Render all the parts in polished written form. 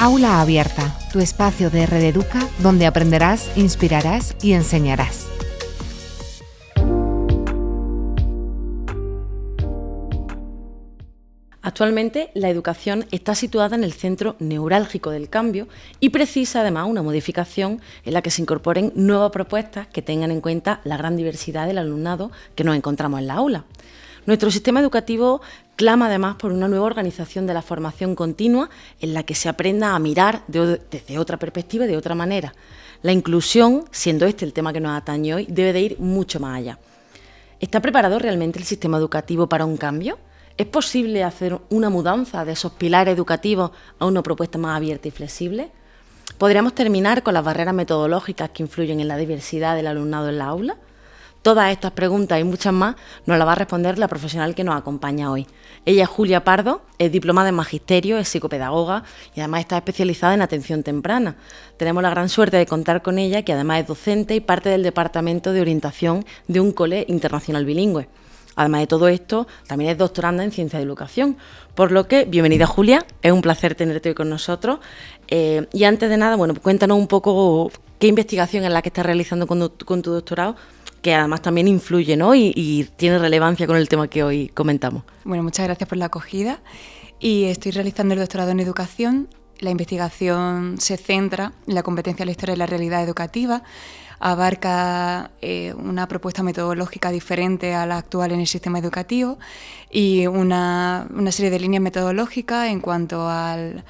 Aula Abierta, tu espacio de Rededuca donde aprenderás, inspirarás y enseñarás. Actualmente, la educación está situada en el centro neurálgico del cambio y precisa además una modificación en la que se incorporen nuevas propuestas que tengan en cuenta la gran diversidad del alumnado que nos encontramos en la aula. Nuestro sistema educativo clama además por una nueva organización de la formación continua en la que se aprenda a mirar desde otra perspectiva y de otra manera. La inclusión, siendo este el tema que nos atañe hoy, debe de ir mucho más allá. ¿Está preparado realmente el sistema educativo para un cambio? ¿Es posible hacer una mudanza de esos pilares educativos a una propuesta más abierta y flexible? ¿Podríamos terminar con las barreras metodológicas que influyen en la diversidad del alumnado en la aula? Todas estas preguntas y muchas más nos las va a responder la profesional que nos acompaña hoy. Ella es Julia Pardo, es diplomada en Magisterio, es psicopedagoga y además está especializada en atención temprana. Tenemos la gran suerte de contar con ella, que además es docente y parte del departamento de orientación de un cole internacional bilingüe. Además de todo esto, también es doctoranda en Ciencia de Educación. Por lo que, bienvenida Julia, es un placer tenerte hoy con nosotros. Y antes de nada, cuéntanos un poco qué investigación es la que estás realizando con tu doctorado, que además también influye, ¿no? y tiene relevancia con el tema que hoy comentamos. Bueno, muchas gracias por la acogida. Y estoy realizando el doctorado en Educación. La investigación se centra en la competencia, la historia y la realidad educativa. Abarca una propuesta metodológica diferente a la actual en el sistema educativo y una serie de líneas metodológicas en cuanto al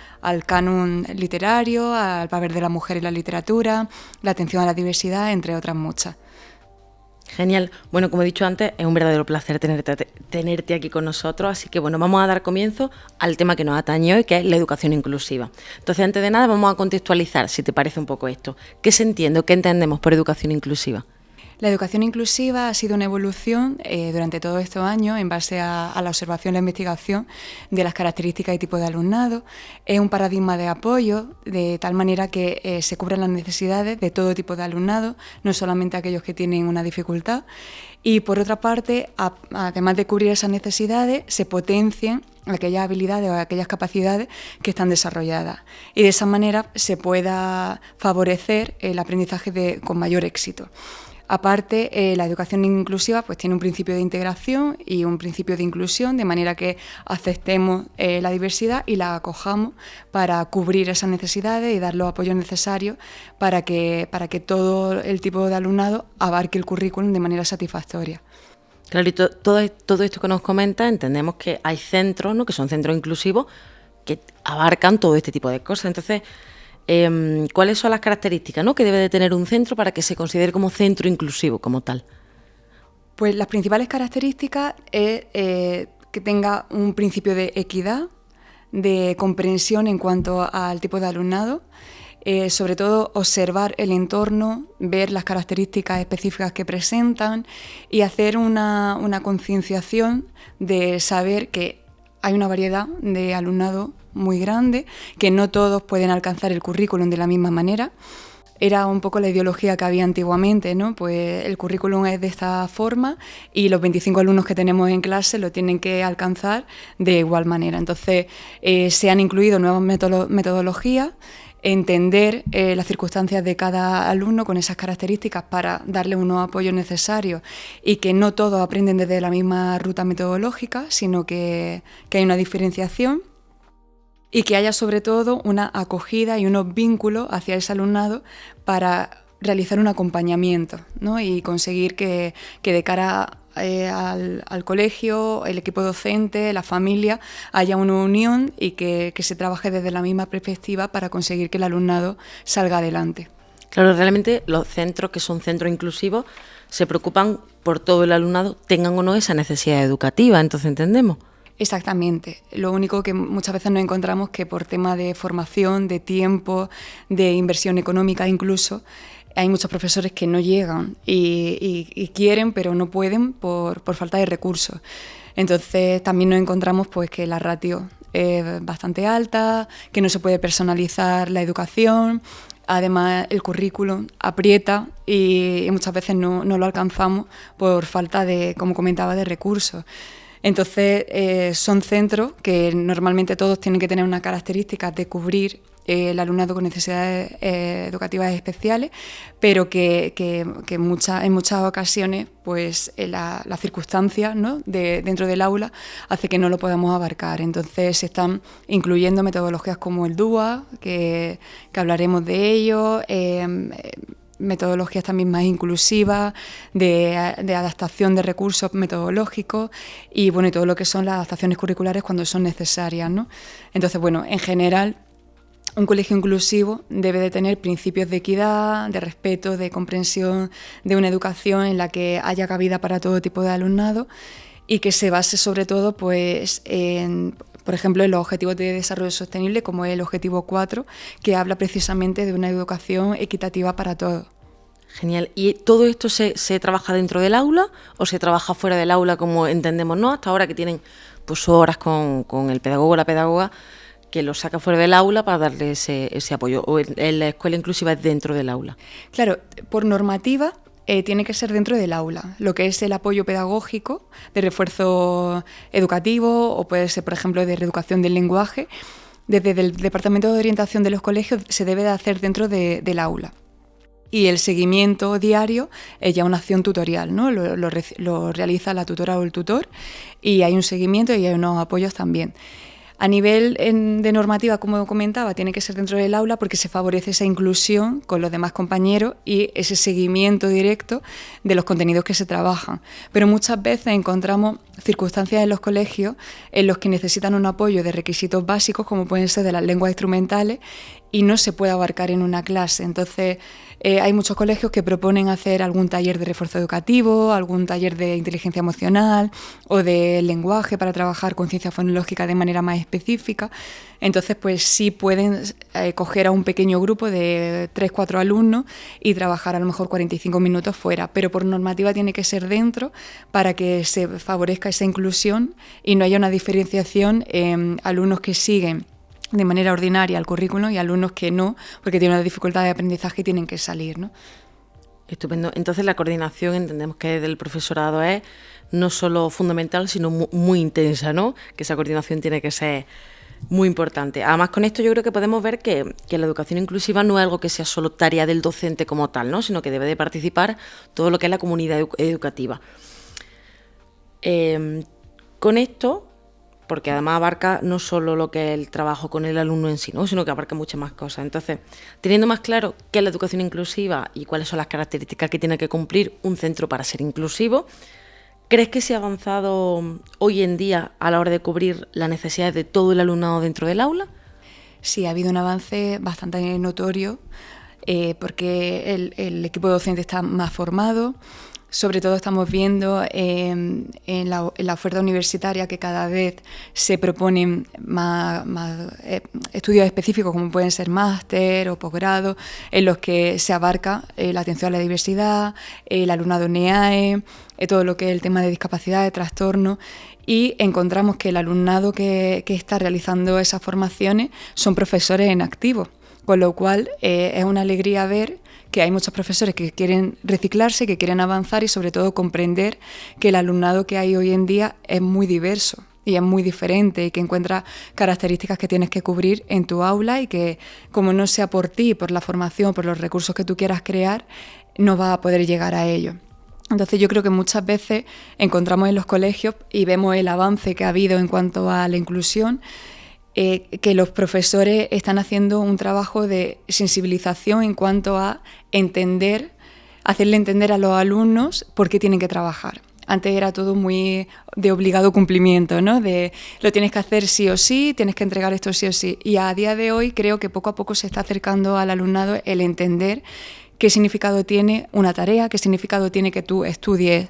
canon literario, al papel de la mujer en la literatura, la atención a la diversidad, entre otras muchas. Genial. Bueno, como he dicho antes, es un verdadero placer tenerte aquí con nosotros, así que vamos a dar comienzo al tema que nos atañe hoy, que es la educación inclusiva. Entonces, antes de nada, vamos a contextualizar, si te parece un poco esto. ¿Qué se entiende o qué entendemos por educación inclusiva? La educación inclusiva ha sido una evolución durante todos estos años en base a la observación y la investigación de las características y tipos de alumnado. Es un paradigma de apoyo de tal manera que se cubren las necesidades de todo tipo de alumnado, no solamente aquellos que tienen una dificultad. Y por otra parte, además de cubrir esas necesidades, se potencian aquellas habilidades o aquellas capacidades que están desarrolladas. Y de esa manera se pueda favorecer el aprendizaje con mayor éxito. Aparte, la educación inclusiva tiene un principio de integración y un principio de inclusión, de manera que aceptemos la diversidad y la acojamos para cubrir esas necesidades y dar los apoyos necesarios para que todo el tipo de alumnado abarque el currículum de manera satisfactoria. Claro, y todo esto que nos comenta, entendemos que hay centros, ¿no?, que son centros inclusivos que abarcan todo este tipo de cosas. Entonces, ¿cuáles son las características, ¿no?, que debe de tener un centro para que se considere como centro inclusivo como tal? Pues las principales características es que tenga un principio de equidad, de comprensión en cuanto al tipo de alumnado, sobre todo observar el entorno, ver las características específicas que presentan y hacer una concienciación de saber que hay una variedad de alumnado muy grande, que no todos pueden alcanzar el currículum de la misma manera. Era un poco la ideología que había antiguamente, ¿no? Pues el currículum es de esta forma y los 25 alumnos que tenemos en clase lo tienen que alcanzar de igual manera. Entonces, se han incluido nuevas metodologías, entender las circunstancias de cada alumno con esas características para darle unos apoyos necesarios y que no todos aprenden desde la misma ruta metodológica, sino que hay una diferenciación y que haya sobre todo una acogida y unos vínculos hacia ese alumnado para realizar un acompañamiento, ¿no?, y conseguir que de cara al colegio, el equipo docente, la familia, haya una unión y que se trabaje desde la misma perspectiva para conseguir que el alumnado salga adelante. Claro, realmente los centros que son centros inclusivos se preocupan por todo el alumnado, tengan o no esa necesidad educativa, entonces entendemos. Exactamente. Lo único que muchas veces nos encontramos que por tema de formación, de tiempo, de inversión económica incluso, hay muchos profesores que no llegan y quieren pero no pueden por falta de recursos. Entonces también nos encontramos que la ratio es bastante alta, que no se puede personalizar la educación. Además, el currículum aprieta y muchas veces no lo alcanzamos por falta de, como comentaba, de recursos. Entonces, son centros que normalmente todos tienen que tener unas características de cubrir el alumnado con necesidades educativas especiales, pero que en muchas ocasiones pues, las circunstancias, ¿no?, dentro del aula hace que no lo podamos abarcar. Entonces se están incluyendo metodologías como el DUA, que hablaremos de ello, metodologías también más inclusivas, de adaptación de recursos metodológicos y bueno, y todo lo que son las adaptaciones curriculares cuando son necesarias, ¿no? Entonces, bueno, en general, un colegio inclusivo debe de tener principios de equidad, de respeto, de comprensión, de una educación en la que haya cabida para todo tipo de alumnado y que se base sobre todo pues por ejemplo, en los Objetivos de Desarrollo Sostenible, como es el Objetivo 4, que habla precisamente de una educación equitativa para todos. Genial. ¿Y todo esto se trabaja dentro del aula o se trabaja fuera del aula, como entendemos, ¿no? Hasta ahora que tienen pues horas con el pedagogo o la pedagoga que los saca fuera del aula para darle ese apoyo, o en la escuela inclusiva es dentro del aula. Claro, por normativa tiene que ser dentro del aula, lo que es el apoyo pedagógico de refuerzo educativo o puede ser, por ejemplo, de reeducación del lenguaje. Desde el Departamento de Orientación de los Colegios se debe de hacer dentro del aula. Y el seguimiento diario es ya una acción tutorial, ¿no? Lo realiza la tutora o el tutor y hay un seguimiento y hay unos apoyos también. A nivel de normativa, como comentaba, tiene que ser dentro del aula porque se favorece esa inclusión con los demás compañeros y ese seguimiento directo de los contenidos que se trabajan. Pero muchas veces encontramos circunstancias en los colegios en los que necesitan un apoyo de requisitos básicos, como pueden ser de las lenguas instrumentales, y no se puede abarcar en una clase. Entonces, hay muchos colegios que proponen hacer algún taller de refuerzo educativo, algún taller de inteligencia emocional o de lenguaje para trabajar conciencia fonológica de manera más específica. Entonces, pues sí pueden coger a un pequeño grupo de 3-4 alumnos y trabajar a lo mejor 45 minutos fuera, pero por normativa tiene que ser dentro para que se favorezca esa inclusión y no haya una diferenciación en alumnos que siguen de manera ordinaria al currículum y alumnos que no, porque tienen una dificultad de aprendizaje y tienen que salir, ¿no? Estupendo. Entonces la coordinación entendemos que del profesorado es no solo fundamental, sino muy intensa, ¿no? Que esa coordinación tiene que ser muy importante. Además, con esto yo creo que podemos ver que la educación inclusiva no es algo que sea solo tarea del docente como tal, ¿no? Sino que debe de participar todo lo que es la comunidad educativa. Con esto, porque además abarca no solo lo que es el trabajo con el alumno en sí, ¿no?, sino que abarca muchas más cosas. Entonces, teniendo más claro qué es la educación inclusiva y cuáles son las características que tiene que cumplir un centro para ser inclusivo, ¿crees que se ha avanzado hoy en día a la hora de cubrir las necesidades de todo el alumnado dentro del aula? Sí, ha habido un avance bastante notorio porque el equipo docente está más formado. Sobre todo estamos viendo en la oferta universitaria que cada vez se proponen más estudios específicos como pueden ser máster o posgrado, en los que se abarca la atención a la diversidad, el alumnado NEAE, todo lo que es el tema de discapacidad, de trastorno, y encontramos que el alumnado que está realizando esas formaciones son profesores en activo, con lo cual es una alegría ver que hay muchos profesores que quieren reciclarse, que quieren avanzar y sobre todo comprender que el alumnado que hay hoy en día es muy diverso y es muy diferente y que encuentra características que tienes que cubrir en tu aula y que como no sea por ti, por la formación, por los recursos que tú quieras crear, no vas a poder llegar a ello. Entonces yo creo que muchas veces encontramos en los colegios y vemos el avance que ha habido en cuanto a la inclusión, que los profesores están haciendo un trabajo de sensibilización en cuanto a hacerle entender a los alumnos por qué tienen que trabajar. Antes era todo muy de obligado cumplimiento, ¿no? De lo tienes que hacer sí o sí, tienes que entregar esto sí o sí. Y a día de hoy creo que poco a poco se está acercando al alumnado el entender qué significado tiene una tarea, qué significado tiene que tú estudies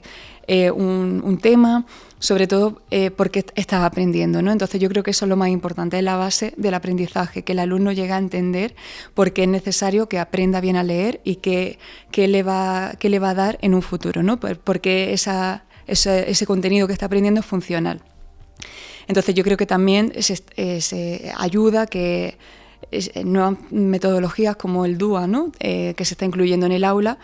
un tema, sobre todo porque estás aprendiendo, ¿no? Entonces yo creo que eso es lo más importante, es la base del aprendizaje, que el alumno llegue a entender por qué es necesario que aprenda bien a leer y qué le va a dar en un futuro, ¿no? Porque ese contenido que está aprendiendo es funcional. Entonces yo creo que también se ayuda que nuevas metodologías como el DUA, ¿no? Que se está incluyendo en el aula,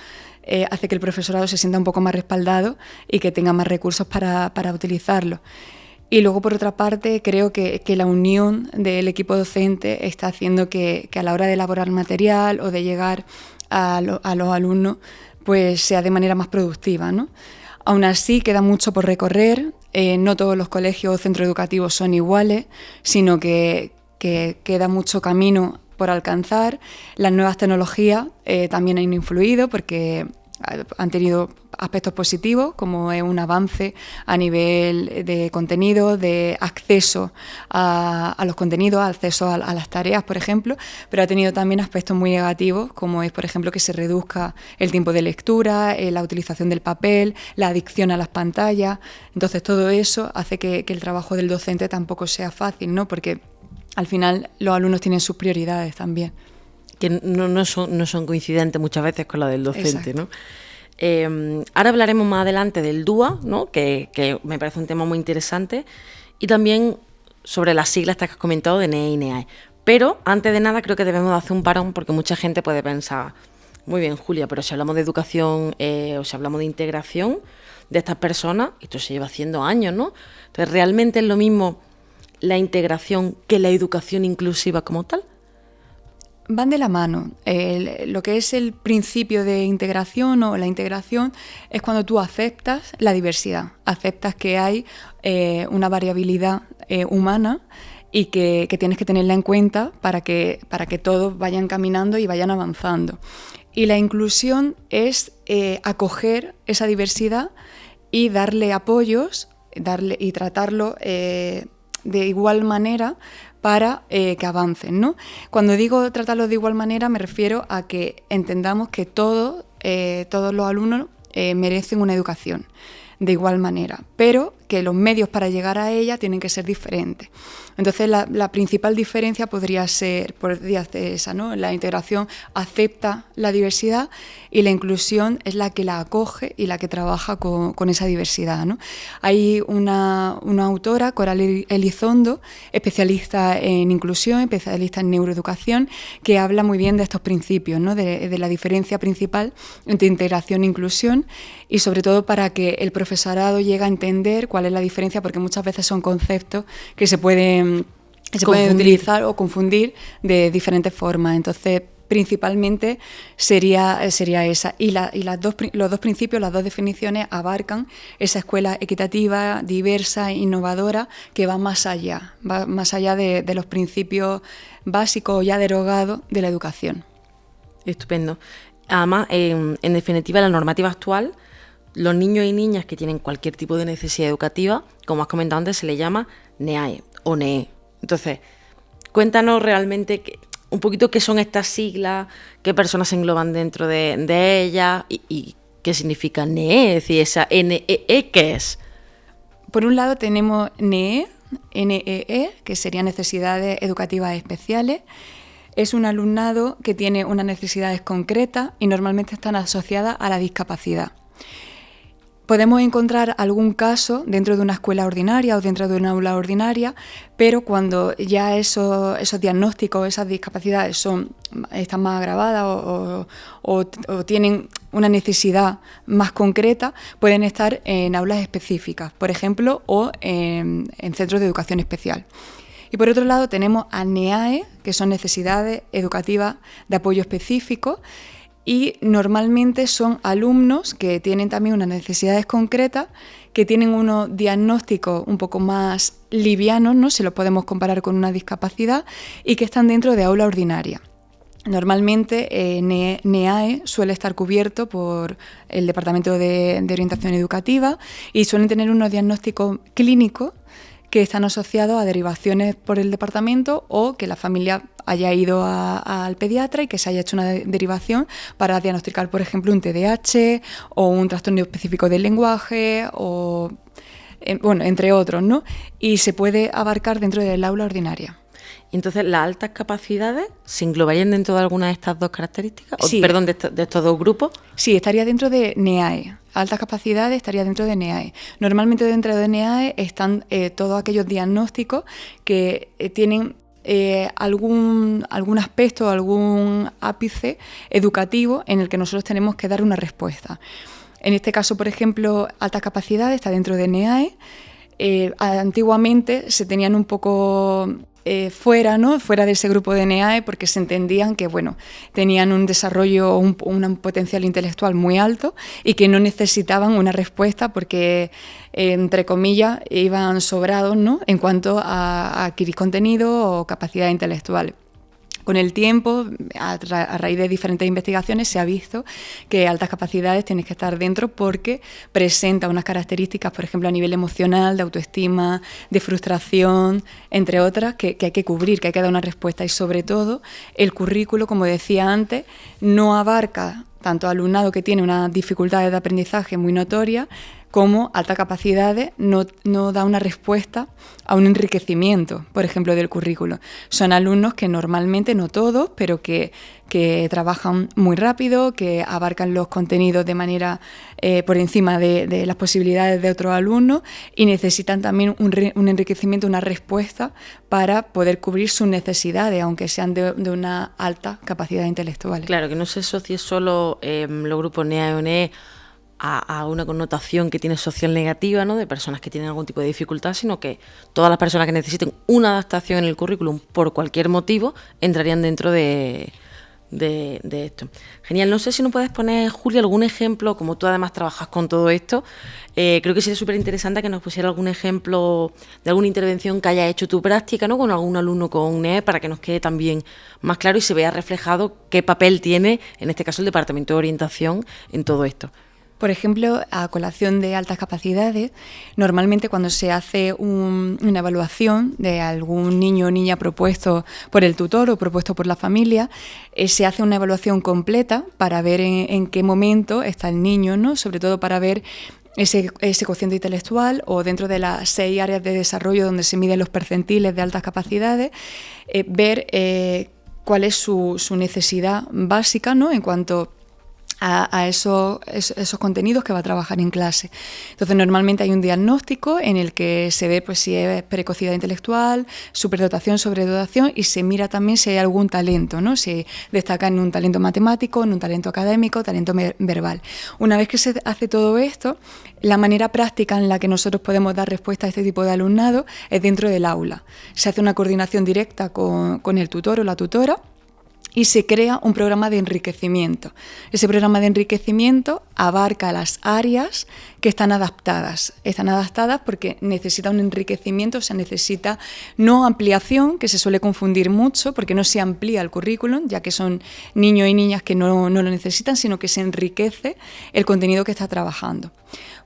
hace que el profesorado se sienta un poco más respaldado y que tenga más recursos para utilizarlo. Y luego, por otra parte, creo que la unión del equipo docente está haciendo que a la hora de elaborar material o de llegar a los alumnos, pues sea de manera más productiva, ¿no? Aún así, queda mucho por recorrer. No todos los colegios o centros educativos son iguales, sino que queda mucho camino por alcanzar. Las nuevas tecnologías también han influido porque han tenido aspectos positivos, como es un avance a nivel de contenido, de acceso a los contenidos, acceso a las tareas, por ejemplo, pero ha tenido también aspectos muy negativos, como es, por ejemplo, que se reduzca el tiempo de lectura, la utilización del papel, la adicción a las pantallas. Entonces, todo eso hace que el trabajo del docente tampoco sea fácil, ¿no? Porque al final los alumnos tienen sus prioridades también. Que no son coincidentes muchas veces con la del docente, Exacto. ¿no? Ahora hablaremos más adelante del DUA, ¿no? que me parece un tema muy interesante, y también sobre las siglas estas que has comentado de NEE y NEAE. Pero antes de nada creo que debemos de hacer un parón, porque mucha gente puede pensar, muy bien, Julia, pero si hablamos de educación o si hablamos de integración de estas personas, esto se lleva haciendo años, ¿no? Entonces, ¿realmente es lo mismo la integración que la educación inclusiva como tal? Van de la mano. Lo que es el principio de integración o la integración es cuando tú aceptas la diversidad, aceptas que hay una variabilidad humana y que tienes que tenerla en cuenta para que todos vayan caminando y vayan avanzando. Y la inclusión es acoger esa diversidad y darle apoyos y tratarlo de igual manera para que avancen, ¿no? Cuando digo tratarlos de igual manera me refiero a que entendamos que todos los alumnos merecen una educación de igual manera, pero que los medios para llegar a ella tienen que ser diferentes. Entonces la principal diferencia podría ser esa, ¿no? La integración acepta la diversidad y la inclusión es la que la acoge y la que trabaja con esa diversidad, ¿no? Hay una autora, Coral Elizondo, especialista en inclusión, especialista en neuroeducación, que habla muy bien de estos principios, ¿no? De la diferencia principal entre integración e inclusión, y sobre todo para que el profesorado llegue a entender cuál es la diferencia, porque muchas veces son conceptos que se pueden utilizar o confundir de diferentes formas. Entonces, principalmente sería esa. Y los dos principios, las dos definiciones abarcan esa escuela equitativa, diversa, innovadora, que va más allá de los principios básicos ya derogados de la educación. Estupendo. Además, en definitiva, la normativa actual, los niños y niñas que tienen cualquier tipo de necesidad educativa, como has comentado antes, se le llama NEAE o NEE. Entonces, cuéntanos realmente un poquito qué son estas siglas, qué personas se engloban dentro de ellas y qué significa NEE, es decir, esa NEE, ¿qué es? Por un lado tenemos NEE, que serían necesidades educativas especiales. Es un alumnado que tiene unas necesidades concretas y normalmente están asociadas a la discapacidad. Podemos encontrar algún caso dentro de una escuela ordinaria o dentro de una aula ordinaria, pero cuando ya esos diagnósticos, esas discapacidades están más agravadas o tienen una necesidad más concreta, pueden estar en aulas específicas, por ejemplo, o en centros de educación especial. Y por otro lado tenemos a NEAE, que son necesidades educativas de apoyo específico, y normalmente son alumnos que tienen también unas necesidades concretas, que tienen unos diagnósticos un poco más livianos, ¿no? Si los podemos comparar con una discapacidad, y que están dentro de aula ordinaria. Normalmente NEAE suele estar cubierto por el Departamento de Orientación Educativa y suelen tener unos diagnósticos clínicos que están asociados a derivaciones por el departamento o que la familia haya ido al pediatra y que se haya hecho una derivación para diagnosticar, por ejemplo, un TDAH o un trastorno específico del lenguaje o, entre otros, ¿no? Y se puede abarcar dentro del aula ordinaria. Entonces, ¿las altas capacidades se englobarían dentro de alguna de estas dos características? Sí. Perdón, de estos dos grupos. Sí, estaría dentro de NEAE. Altas capacidades estaría dentro de NEAE. Normalmente dentro de NEAE están todos aquellos diagnósticos que tienen algún aspecto, algún ápice educativo en el que nosotros tenemos que dar una respuesta. En este caso, por ejemplo, altas capacidades está dentro de NEAE. antiguamente se tenían un poco fuera, ¿no? Fuera de ese grupo de NEAE, porque se entendían que, bueno, tenían un desarrollo, un potencial intelectual muy alto y que no necesitaban una respuesta porque, entre comillas, iban sobrados, ¿no? En cuanto a adquirir contenido o capacidad intelectual. Con el tiempo, a raíz de diferentes investigaciones, se ha visto que altas capacidades tienen que estar dentro porque presenta unas características, por ejemplo, a nivel emocional, de autoestima, de frustración, entre otras, que hay que cubrir, que hay que dar una respuesta. Y sobre todo, el currículo, como decía antes, no abarca tanto alumnado que tiene unas dificultades de aprendizaje muy notorias, como altas capacidades no da una respuesta a un enriquecimiento, por ejemplo, del currículo. Son alumnos que normalmente, no todos, pero que trabajan muy rápido, que abarcan los contenidos de manera por encima de las posibilidades de otros alumnos y necesitan también un enriquecimiento, una respuesta para poder cubrir sus necesidades, aunque sean de una alta capacidad intelectual. Claro, que no se asocie solo los grupos NEA o NEE a una connotación que tiene social negativa, ¿no?, de personas que tienen algún tipo de dificultad, sino que todas las personas que necesiten una adaptación en el currículum por cualquier motivo entrarían dentro de esto. Genial. No sé si nos puedes poner, Julia, algún ejemplo, como tú además trabajas con todo esto, creo que sería súper interesante que nos pusiera algún ejemplo de alguna intervención que haya hecho tu práctica, ¿no?, con algún alumno con NEE, para que nos quede también más claro y se vea reflejado qué papel tiene, en este caso, el Departamento de Orientación en todo esto. Por ejemplo, a colación de altas capacidades, normalmente cuando se hace una evaluación de algún niño o niña propuesto por el tutor o propuesto por la familia, se hace una evaluación completa para ver en qué momento está el niño, ¿no?, sobre todo para ver ese cociente intelectual, o dentro de las 6 áreas de desarrollo donde se miden los percentiles de altas capacidades, ver cuál es su necesidad básica, ¿no?, en cuanto a esos contenidos que va a trabajar en clase. Entonces, normalmente hay un diagnóstico en el que se ve, pues, si es precocidad intelectual, superdotación, sobredotación, y se mira también si hay algún talento, ¿no?, si destaca en un talento matemático, en un talento académico, talento verbal. Una vez que se hace todo esto, la manera práctica en la que nosotros podemos dar respuesta a este tipo de alumnado es dentro del aula. Se hace una coordinación directa con el tutor o la tutora, y se crea un programa de enriquecimiento. Ese programa de enriquecimiento abarca las áreas que están adaptadas. Están adaptadas porque necesita un enriquecimiento, se necesita no ampliación, que se suele confundir mucho, porque no se amplía el currículum, ya que son niños y niñas que no lo necesitan, sino que se enriquece el contenido que está trabajando.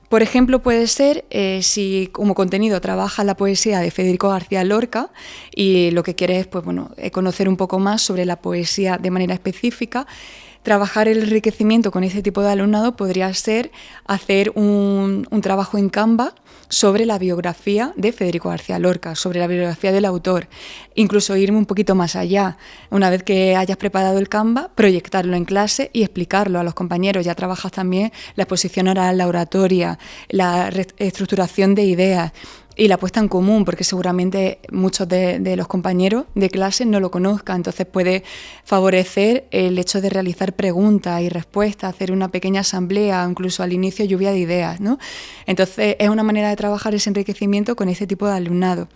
Por ejemplo, puede ser si como contenido trabaja la poesía de Federico García Lorca y lo que quiere es, pues, conocer un poco más sobre la poesía de manera específica. Trabajar el enriquecimiento con ese tipo de alumnado podría ser hacer un trabajo en Canva sobre la biografía de Federico García Lorca, sobre la biografía del autor, incluso irme un poquito más allá. Una vez que hayas preparado el Canva, proyectarlo en clase y explicarlo a los compañeros. Ya trabajas también la exposición oral, la oratoria, la estructuración de ideas y la puesta en común, porque seguramente muchos de los compañeros de clase no lo conozcan. Entonces puede favorecer el hecho de realizar preguntas y respuestas, hacer una pequeña asamblea, incluso al inicio lluvia de ideas, ¿no? Entonces es una manera de trabajar ese enriquecimiento con ese tipo de alumnado.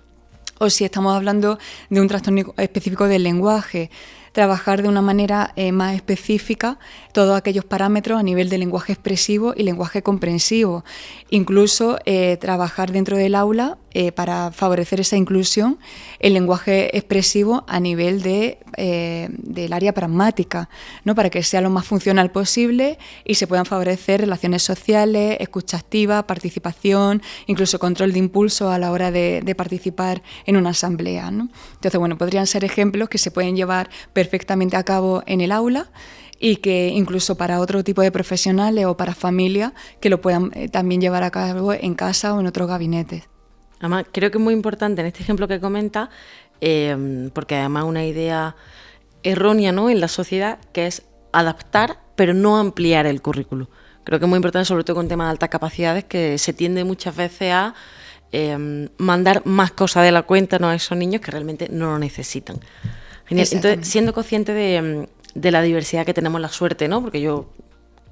O si estamos hablando de un trastorno específico del lenguaje, trabajar de una manera más específica todos aquellos parámetros a nivel de lenguaje expresivo y lenguaje comprensivo. Incluso trabajar dentro del aula para favorecer esa inclusión, el lenguaje expresivo a nivel del área pragmática, ¿no?, para que sea lo más funcional posible y se puedan favorecer relaciones sociales, escucha activa, participación, incluso control de impulso a la hora de participar en una asamblea, ¿no? Entonces, bueno, podrían ser ejemplos que se pueden llevar perfectamente a cabo en el aula y que incluso para otro tipo de profesionales o para familias que lo puedan también llevar a cabo en casa o en otros gabinetes. Además, creo que es muy importante en este ejemplo que comenta, porque además una idea errónea, ¿no?, en la sociedad, que es adaptar pero no ampliar el currículo. Creo que es muy importante, sobre todo con temas de altas capacidades, que se tiende muchas veces a mandar más cosas de la cuenta, ¿no?, a esos niños que realmente no lo necesitan. Genial. Entonces, siendo consciente de la diversidad que tenemos, la suerte, ¿no?, porque yo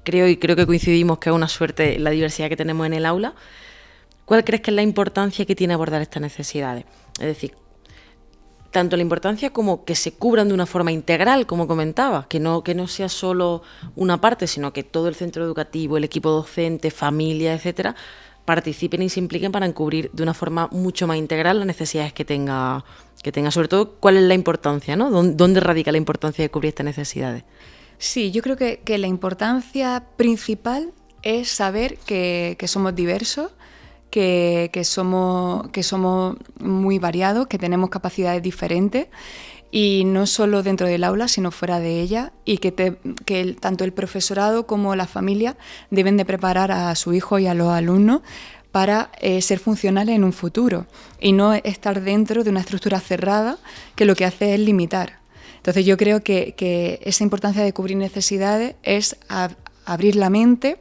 creo que coincidimos que es una suerte la diversidad que tenemos en el aula, ¿cuál crees que es la importancia que tiene abordar estas necesidades? Es decir, tanto la importancia como que se cubran de una forma integral, como comentaba, que no sea solo una parte, sino que todo el centro educativo, el equipo docente, familia, etcétera, participen y se impliquen para cubrir de una forma mucho más integral las necesidades que tenga, sobre todo, cuál es la importancia, ¿no? ¿Dónde radica la importancia de cubrir estas necesidades? Sí, yo creo que la importancia principal es saber que somos diversos, que somos muy variados, que tenemos capacidades diferentes, y no solo dentro del aula, sino fuera de ella, y que tanto el profesorado como la familia deben de preparar a su hijo y a los alumnos para ser funcionales en un futuro y no estar dentro de una estructura cerrada que lo que hace es limitar. Entonces yo creo que esa importancia de cubrir necesidades es abrir la mente,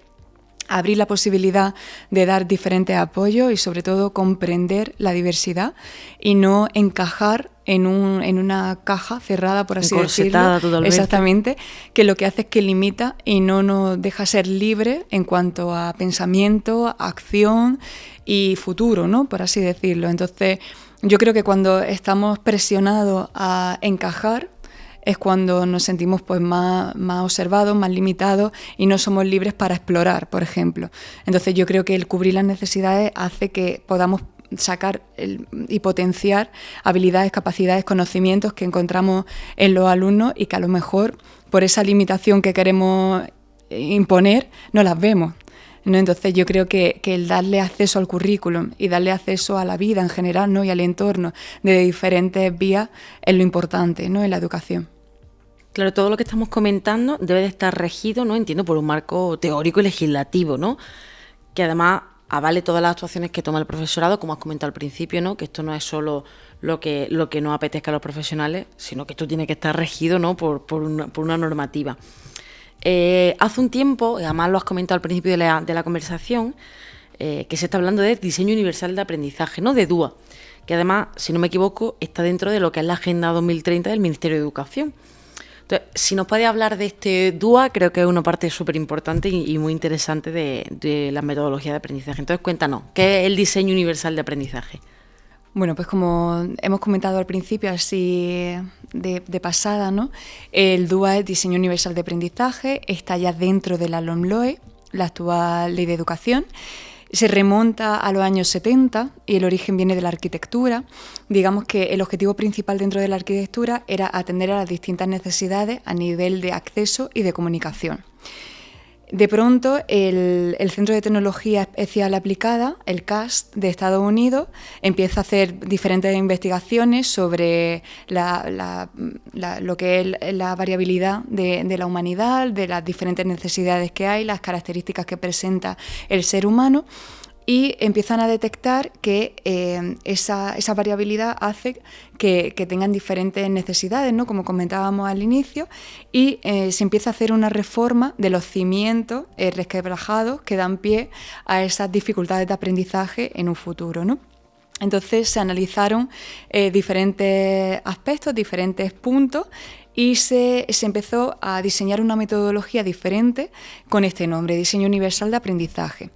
abrir la posibilidad de dar diferentes apoyos y sobre todo comprender la diversidad y no encajar en una caja cerrada, por así decirlo. Totalmente. Exactamente, que lo que hace es que limita y no nos deja ser libres en cuanto a pensamiento, acción y futuro, ¿no? Por así decirlo. Entonces, yo creo que cuando estamos presionados a encajar, es cuando nos sentimos pues más observados, más limitados y no somos libres para explorar, por ejemplo. Entonces yo creo que el cubrir las necesidades hace que podamos sacar y potenciar habilidades, capacidades, conocimientos que encontramos en los alumnos y que a lo mejor por esa limitación que queremos imponer no las vemos, ¿no? Entonces yo creo que el darle acceso al currículum y darle acceso a la vida en general, ¿no? Y al entorno de diferentes vías es lo importante, ¿no? En la educación. Claro, todo lo que estamos comentando debe de estar regido, ¿no? Entiendo, por un marco teórico y legislativo, ¿no? Que además avale todas las actuaciones que toma el profesorado, como has comentado al principio, ¿no? Que esto no es solo lo que nos apetezca a los profesionales, sino que esto tiene que estar regido, ¿no? por una normativa. Hace un tiempo, además lo has comentado al principio de la conversación, que se está hablando de diseño universal de aprendizaje, ¿no? De DUA, que además, si no me equivoco, está dentro de lo que es la Agenda 2030 del Ministerio de Educación. Entonces, si nos puede hablar de este DUA, creo que es una parte súper importante y muy interesante de la metodología de aprendizaje. Entonces, cuéntanos, ¿qué es el diseño universal de aprendizaje? Bueno, pues como hemos comentado al principio, así de pasada, ¿no? El DUA es Diseño Universal de Aprendizaje, está ya dentro de la LOMLOE, la actual Ley de Educación. Se remonta a los años 70 y el origen viene de la arquitectura. Digamos que el objetivo principal dentro de la arquitectura era atender a las distintas necesidades a nivel de acceso y de comunicación. De pronto, el Centro de Tecnología Especial Aplicada, el CAST de Estados Unidos, empieza a hacer diferentes investigaciones sobre lo que es la variabilidad de la humanidad, de las diferentes necesidades que hay, las características que presenta el ser humano, y empiezan a detectar que esa variabilidad hace que tengan diferentes necesidades, ¿no? Como comentábamos al inicio, y se empieza a hacer una reforma de los cimientos resquebrajados que dan pie a esas dificultades de aprendizaje en un futuro, ¿no? Entonces se analizaron diferentes aspectos, diferentes puntos, y se empezó a diseñar una metodología diferente con este nombre, Diseño Universal de Aprendizaje.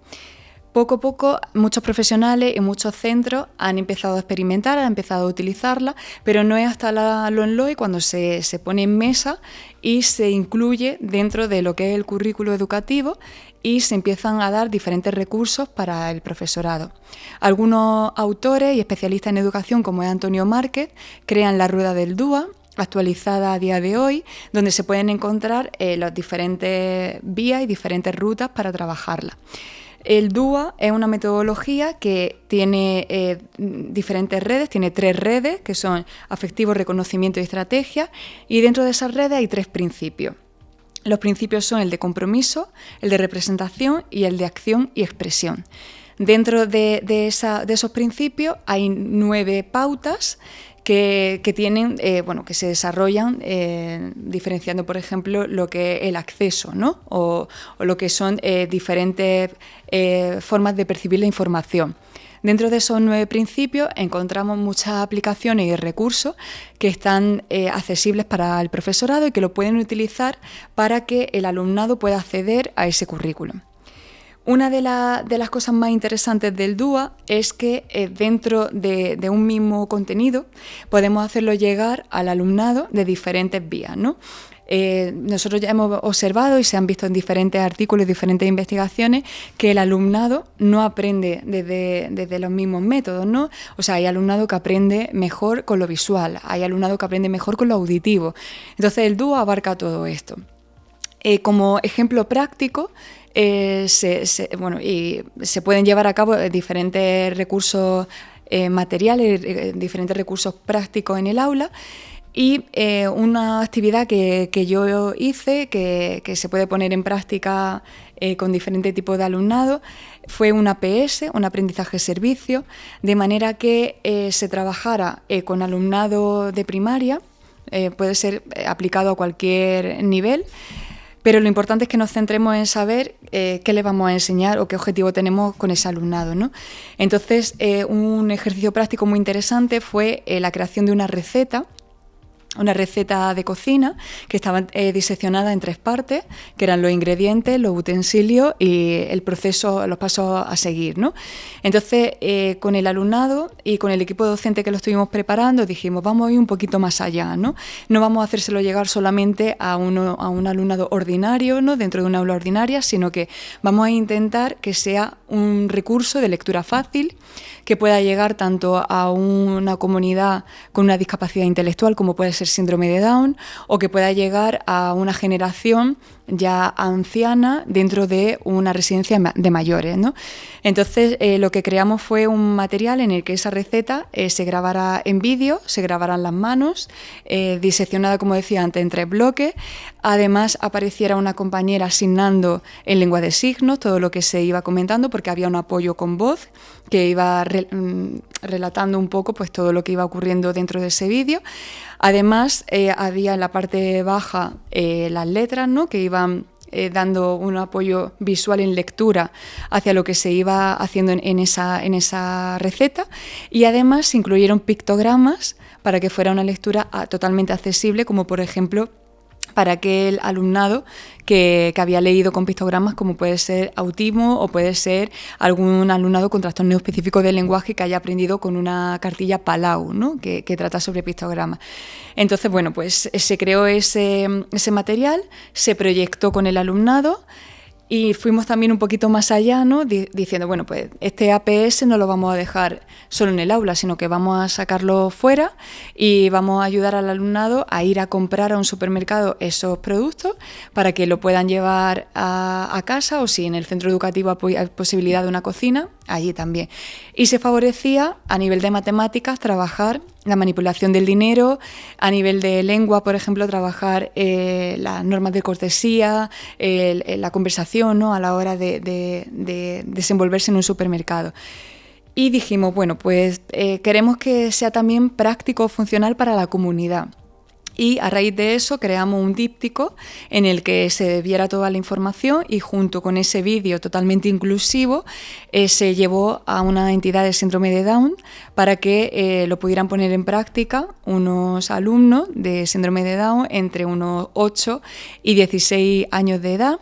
Poco a poco, muchos profesionales y muchos centros han empezado a experimentar, han empezado a utilizarla, pero no es hasta la LOMLOE cuando se pone en mesa y se incluye dentro de lo que es el currículo educativo y se empiezan a dar diferentes recursos para el profesorado. Algunos autores y especialistas en educación, como es Antonio Márquez, crean la rueda del DUA, actualizada a día de hoy, donde se pueden encontrar las diferentes vías y diferentes rutas para trabajarla. El DUA es una metodología que tiene diferentes redes, tiene 3 redes, que son afectivo, reconocimiento y estrategia, y dentro de esas redes hay 3 principios. Los principios son el de compromiso, el de representación y el de acción y expresión. Dentro de esos principios hay 9 pautas que tienen, que se desarrollan diferenciando, por ejemplo, lo que es el acceso, ¿no? o lo que son diferentes formas de percibir la información. Dentro de esos 9 principios encontramos muchas aplicaciones y recursos que están accesibles para el profesorado y que lo pueden utilizar para que el alumnado pueda acceder a ese currículum. Una de las cosas más interesantes del DUA es que dentro de un mismo contenido podemos hacerlo llegar al alumnado de diferentes vías, ¿no? Nosotros ya hemos observado y se han visto en diferentes artículos, diferentes investigaciones, que el alumnado no aprende desde los mismos métodos, ¿no? O sea, hay alumnado que aprende mejor con lo visual, hay alumnado que aprende mejor con lo auditivo. Entonces el DUA abarca todo esto. Como ejemplo práctico, se pueden llevar a cabo diferentes recursos materiales, diferentes recursos prácticos en el aula. Y una actividad que yo hice, que se puede poner en práctica con diferentes tipos de alumnado, fue un APS, un aprendizaje-servicio, de manera que se trabajara con alumnado de primaria, puede ser aplicado a cualquier nivel, pero lo importante es que nos centremos en saber qué le vamos a enseñar o qué objetivo tenemos con ese alumnado, ¿no? Entonces, un ejercicio práctico muy interesante fue la creación de una receta de cocina que estaba diseccionada en 3 partes, que eran los ingredientes, los utensilios y el proceso, los pasos a seguir, ¿no? Entonces, con el alumnado y con el equipo docente que lo estuvimos preparando, dijimos, vamos a ir un poquito más allá, ¿no? No vamos a hacérselo llegar solamente a un alumnado ordinario, ¿no? Dentro de una aula ordinaria, sino que vamos a intentar que sea un recurso de lectura fácil, que pueda llegar tanto a una comunidad con una discapacidad intelectual, como puede ser síndrome de Down, o que pueda llegar a una generación ya anciana dentro de una residencia de mayores, ¿no? Entonces, lo que creamos fue un material en el que esa receta se grabara en vídeo, se grabaran las manos, diseccionada, como decía antes, en 3 bloques. Además, apareciera una compañera asignando en lengua de signos todo lo que se iba comentando, porque había un apoyo con voz que iba relatando un poco pues todo lo que iba ocurriendo dentro de ese vídeo. Además, había en la parte baja las letras, ¿no? Que iban dando un apoyo visual en lectura hacia lo que se iba haciendo en esa receta, y además se incluyeron pictogramas para que fuera una lectura totalmente accesible, como por ejemplo para aquel alumnado que había leído con pictogramas, como puede ser autismo o puede ser algún alumnado con trastorno específico del lenguaje que haya aprendido con una cartilla Palau, ¿no? que trata sobre pictogramas. Entonces, bueno, pues se creó ese material, se proyectó con el alumnado y fuimos también un poquito más allá, ¿no? Diciendo, bueno, pues este APS no lo vamos a dejar solo en el aula, sino que vamos a sacarlo fuera y vamos a ayudar al alumnado a ir a comprar a un supermercado esos productos para que lo puedan llevar a casa, o si en el centro educativo hay posibilidad de una cocina, allí también. Y se favorecía a nivel de matemáticas trabajar la manipulación del dinero, a nivel de lengua, por ejemplo, trabajar las normas de cortesía, la conversación, ¿no? A la hora de desenvolverse en un supermercado. Y dijimos, bueno, pues queremos que sea también práctico, funcional para la comunidad. Y a raíz de eso creamos un díptico en el que se viera toda la información, y junto con ese vídeo totalmente inclusivo se llevó a una entidad de síndrome de Down para que lo pudieran poner en práctica unos alumnos de síndrome de Down entre unos 8 y 16 años de edad,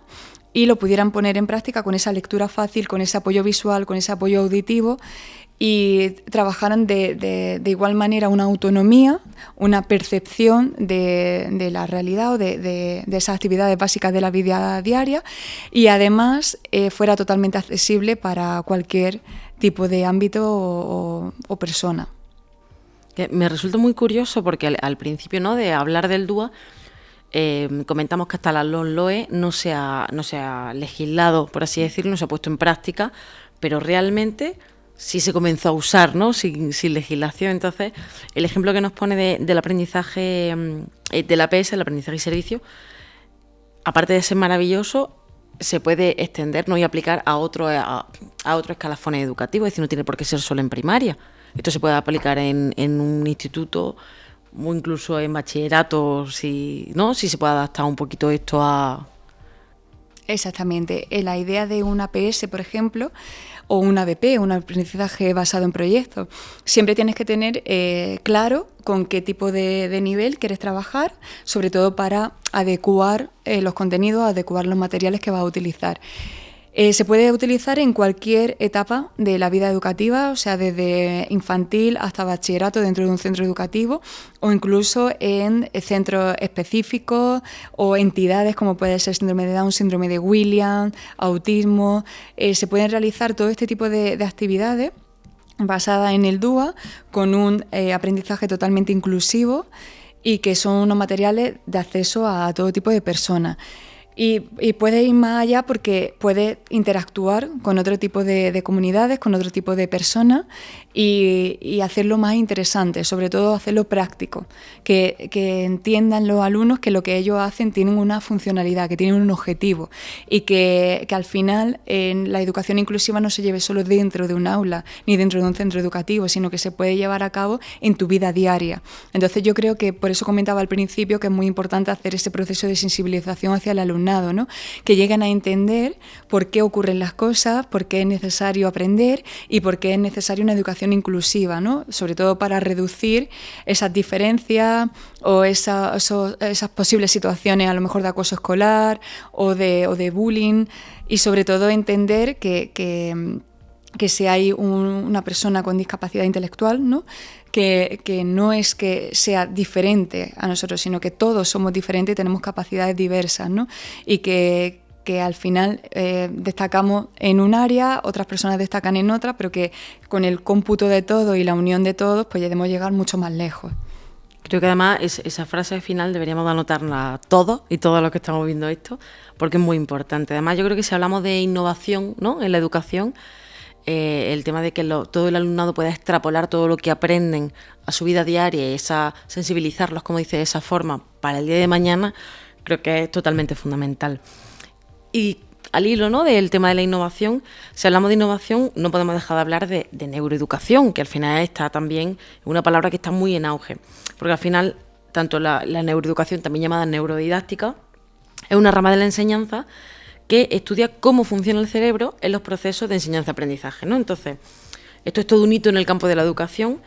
y lo pudieran poner en práctica con esa lectura fácil, con ese apoyo visual, con ese apoyo auditivo, y trabajaran de igual manera una autonomía, una percepción de la realidad o de esas actividades básicas de la vida diaria, y además fuera totalmente accesible para cualquier tipo de ámbito o persona. Me resulta muy curioso porque al principio, ¿no?, de hablar del DUA, comentamos que hasta la LOMLOE no se ha legislado, por así decirlo, no se ha puesto en práctica, pero realmente sí se comenzó a usar, ¿no?, sin legislación. Entonces, el ejemplo que nos pone del aprendizaje, del APS, el aprendizaje y servicio, aparte de ser maravilloso, se puede extender, ¿no?, y aplicar a otros escalafones educativos. Es decir, no tiene por qué ser solo en primaria. Esto se puede aplicar en un instituto o incluso en bachillerato, si se puede adaptar un poquito esto a... Exactamente. La idea de un APS, por ejemplo, o un ABP, un aprendizaje basado en proyectos, siempre tienes que tener claro con qué tipo de nivel quieres trabajar, sobre todo para adecuar los contenidos, adecuar los materiales que vas a utilizar. Se puede utilizar en cualquier etapa de la vida educativa, o sea, desde infantil hasta bachillerato dentro de un centro educativo o incluso en centros específicos o entidades como puede ser síndrome de Down, síndrome de Williams, autismo. Se pueden realizar todo este tipo de actividades basadas en el DUA con un aprendizaje totalmente inclusivo y que son unos materiales de acceso a todo tipo de personas. Y puede ir más allá porque puede interactuar con otro tipo de comunidades, con otro tipo de personas y hacerlo más interesante, sobre todo hacerlo práctico, que entiendan los alumnos que lo que ellos hacen tienen una funcionalidad, que tienen un objetivo y que al final en la educación inclusiva no se lleve solo dentro de un aula ni dentro de un centro educativo, sino que se puede llevar a cabo en tu vida diaria. Entonces yo creo que por eso comentaba al principio que es muy importante hacer ese proceso de sensibilización hacia el alumnado, ¿no? Que lleguen a entender por qué ocurren las cosas, por qué es necesario aprender y por qué es necesaria una educación inclusiva, ¿no? Sobre todo para reducir esas diferencias o esas posibles situaciones a lo mejor de acoso escolar o de bullying y sobre todo entender que si hay una persona con discapacidad intelectual, ¿no? Que no es que sea diferente a nosotros, sino que todos somos diferentes y tenemos capacidades diversas, ¿no? Y que al final destacamos en un área, otras personas destacan en otra, pero que con el cómputo de todo y la unión de todos, pues podemos llegar mucho más lejos. Creo que además esa frase final deberíamos de anotarla todos y todos los que estamos viendo esto, porque es muy importante. Además, yo creo que si hablamos de innovación, ¿no?, en la educación, el tema de que todo el alumnado pueda extrapolar todo lo que aprenden a su vida diaria y sensibilizarlos, como dice, de esa forma para el día de mañana, creo que es totalmente fundamental. Y al hilo, ¿no?, del tema de la innovación, si hablamos de innovación no podemos dejar de hablar de neuroeducación, que al final está también una palabra que está muy en auge, porque al final tanto la neuroeducación, también llamada neurodidáctica, es una rama de la enseñanza que estudia cómo funciona el cerebro en los procesos de enseñanza-aprendizaje, ¿no? Entonces, esto es todo un hito en el campo de la educación,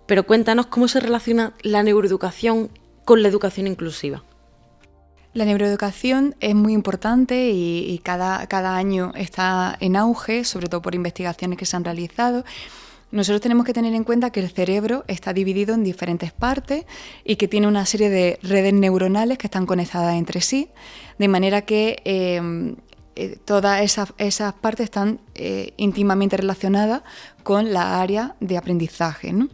pero cuéntanos cómo se relaciona la neuroeducación con la educación inclusiva. La neuroeducación es muy importante y cada año está en auge, sobre todo por investigaciones que se han realizado. Nosotros tenemos que tener en cuenta que el cerebro está dividido en diferentes partes y que tiene una serie de redes neuronales que están conectadas entre sí, de manera que todas esas partes están íntimamente relacionadas con la área de aprendizaje, ¿no?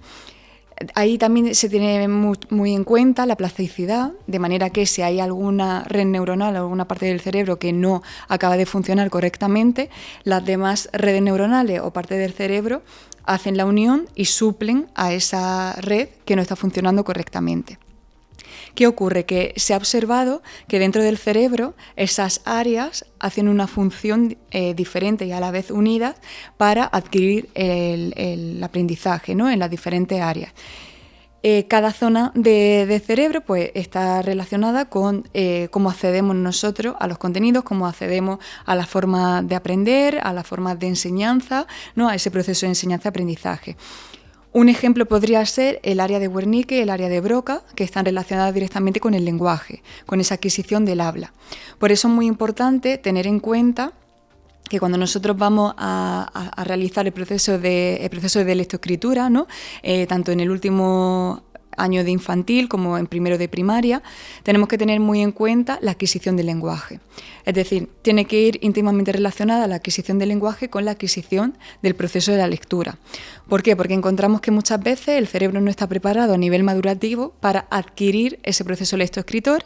Ahí también se tiene muy en cuenta la plasticidad, de manera que si hay alguna red neuronal o alguna parte del cerebro que no acaba de funcionar correctamente, las demás redes neuronales o partes del cerebro hacen la unión y suplen a esa red que no está funcionando correctamente. ¿Qué ocurre? Que se ha observado que dentro del cerebro esas áreas hacen una función diferente y a la vez unidas para adquirir el aprendizaje, ¿no?, en las diferentes áreas. Cada zona de cerebro pues, está relacionada con cómo accedemos nosotros a los contenidos, cómo accedemos a la forma de aprender, a las formas de enseñanza, ¿no?, a ese proceso de enseñanza-aprendizaje. Un ejemplo podría ser el área de Wernicke y el área de Broca, que están relacionadas directamente con el lenguaje, con esa adquisición del habla. Por eso es muy importante tener en cuenta que cuando nosotros vamos a realizar el proceso de lectoescritura, ¿no?, tanto en el último año de infantil como en primero de primaria, tenemos que tener muy en cuenta la adquisición del lenguaje. Es decir, tiene que ir íntimamente relacionada la adquisición del lenguaje con la adquisición del proceso de la lectura. ¿Por qué? Porque encontramos que muchas veces el cerebro no está preparado a nivel madurativo para adquirir ese proceso lectoescritor,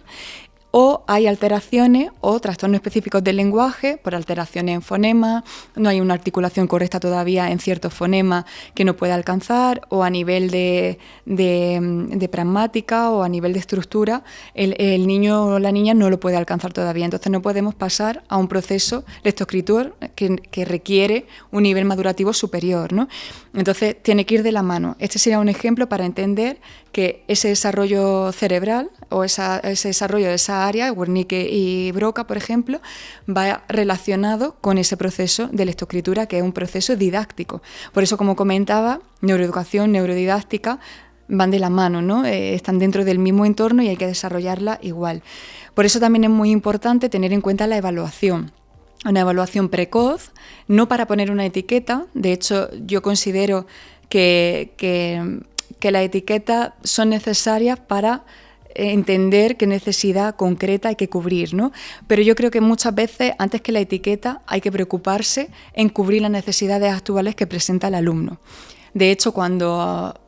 o hay alteraciones o trastornos específicos del lenguaje por alteraciones en fonemas, no hay una articulación correcta todavía en ciertos fonemas que no puede alcanzar, o a nivel de pragmática o a nivel de estructura, el niño o la niña no lo puede alcanzar todavía. Entonces no podemos pasar a un proceso lectoescritor que requiere un nivel madurativo superior, ¿no? Entonces tiene que ir de la mano. Este sería un ejemplo para entender que ese desarrollo cerebral o ese desarrollo de esa área, Wernicke y Broca, por ejemplo, va relacionado con ese proceso de lectoescritura, que es un proceso didáctico. Por eso, como comentaba, neuroeducación, neurodidáctica van de la mano, ¿no? Están dentro del mismo entorno y hay que desarrollarla igual. Por eso también es muy importante tener en cuenta la evaluación. una evaluación precoz, no para poner una etiqueta. De hecho, yo considero que las etiquetas son necesarias para entender qué necesidad concreta hay que cubrir, ¿no? Pero yo creo que muchas veces, antes que la etiqueta, hay que preocuparse en cubrir las necesidades actuales que presenta el alumno. De hecho, cuando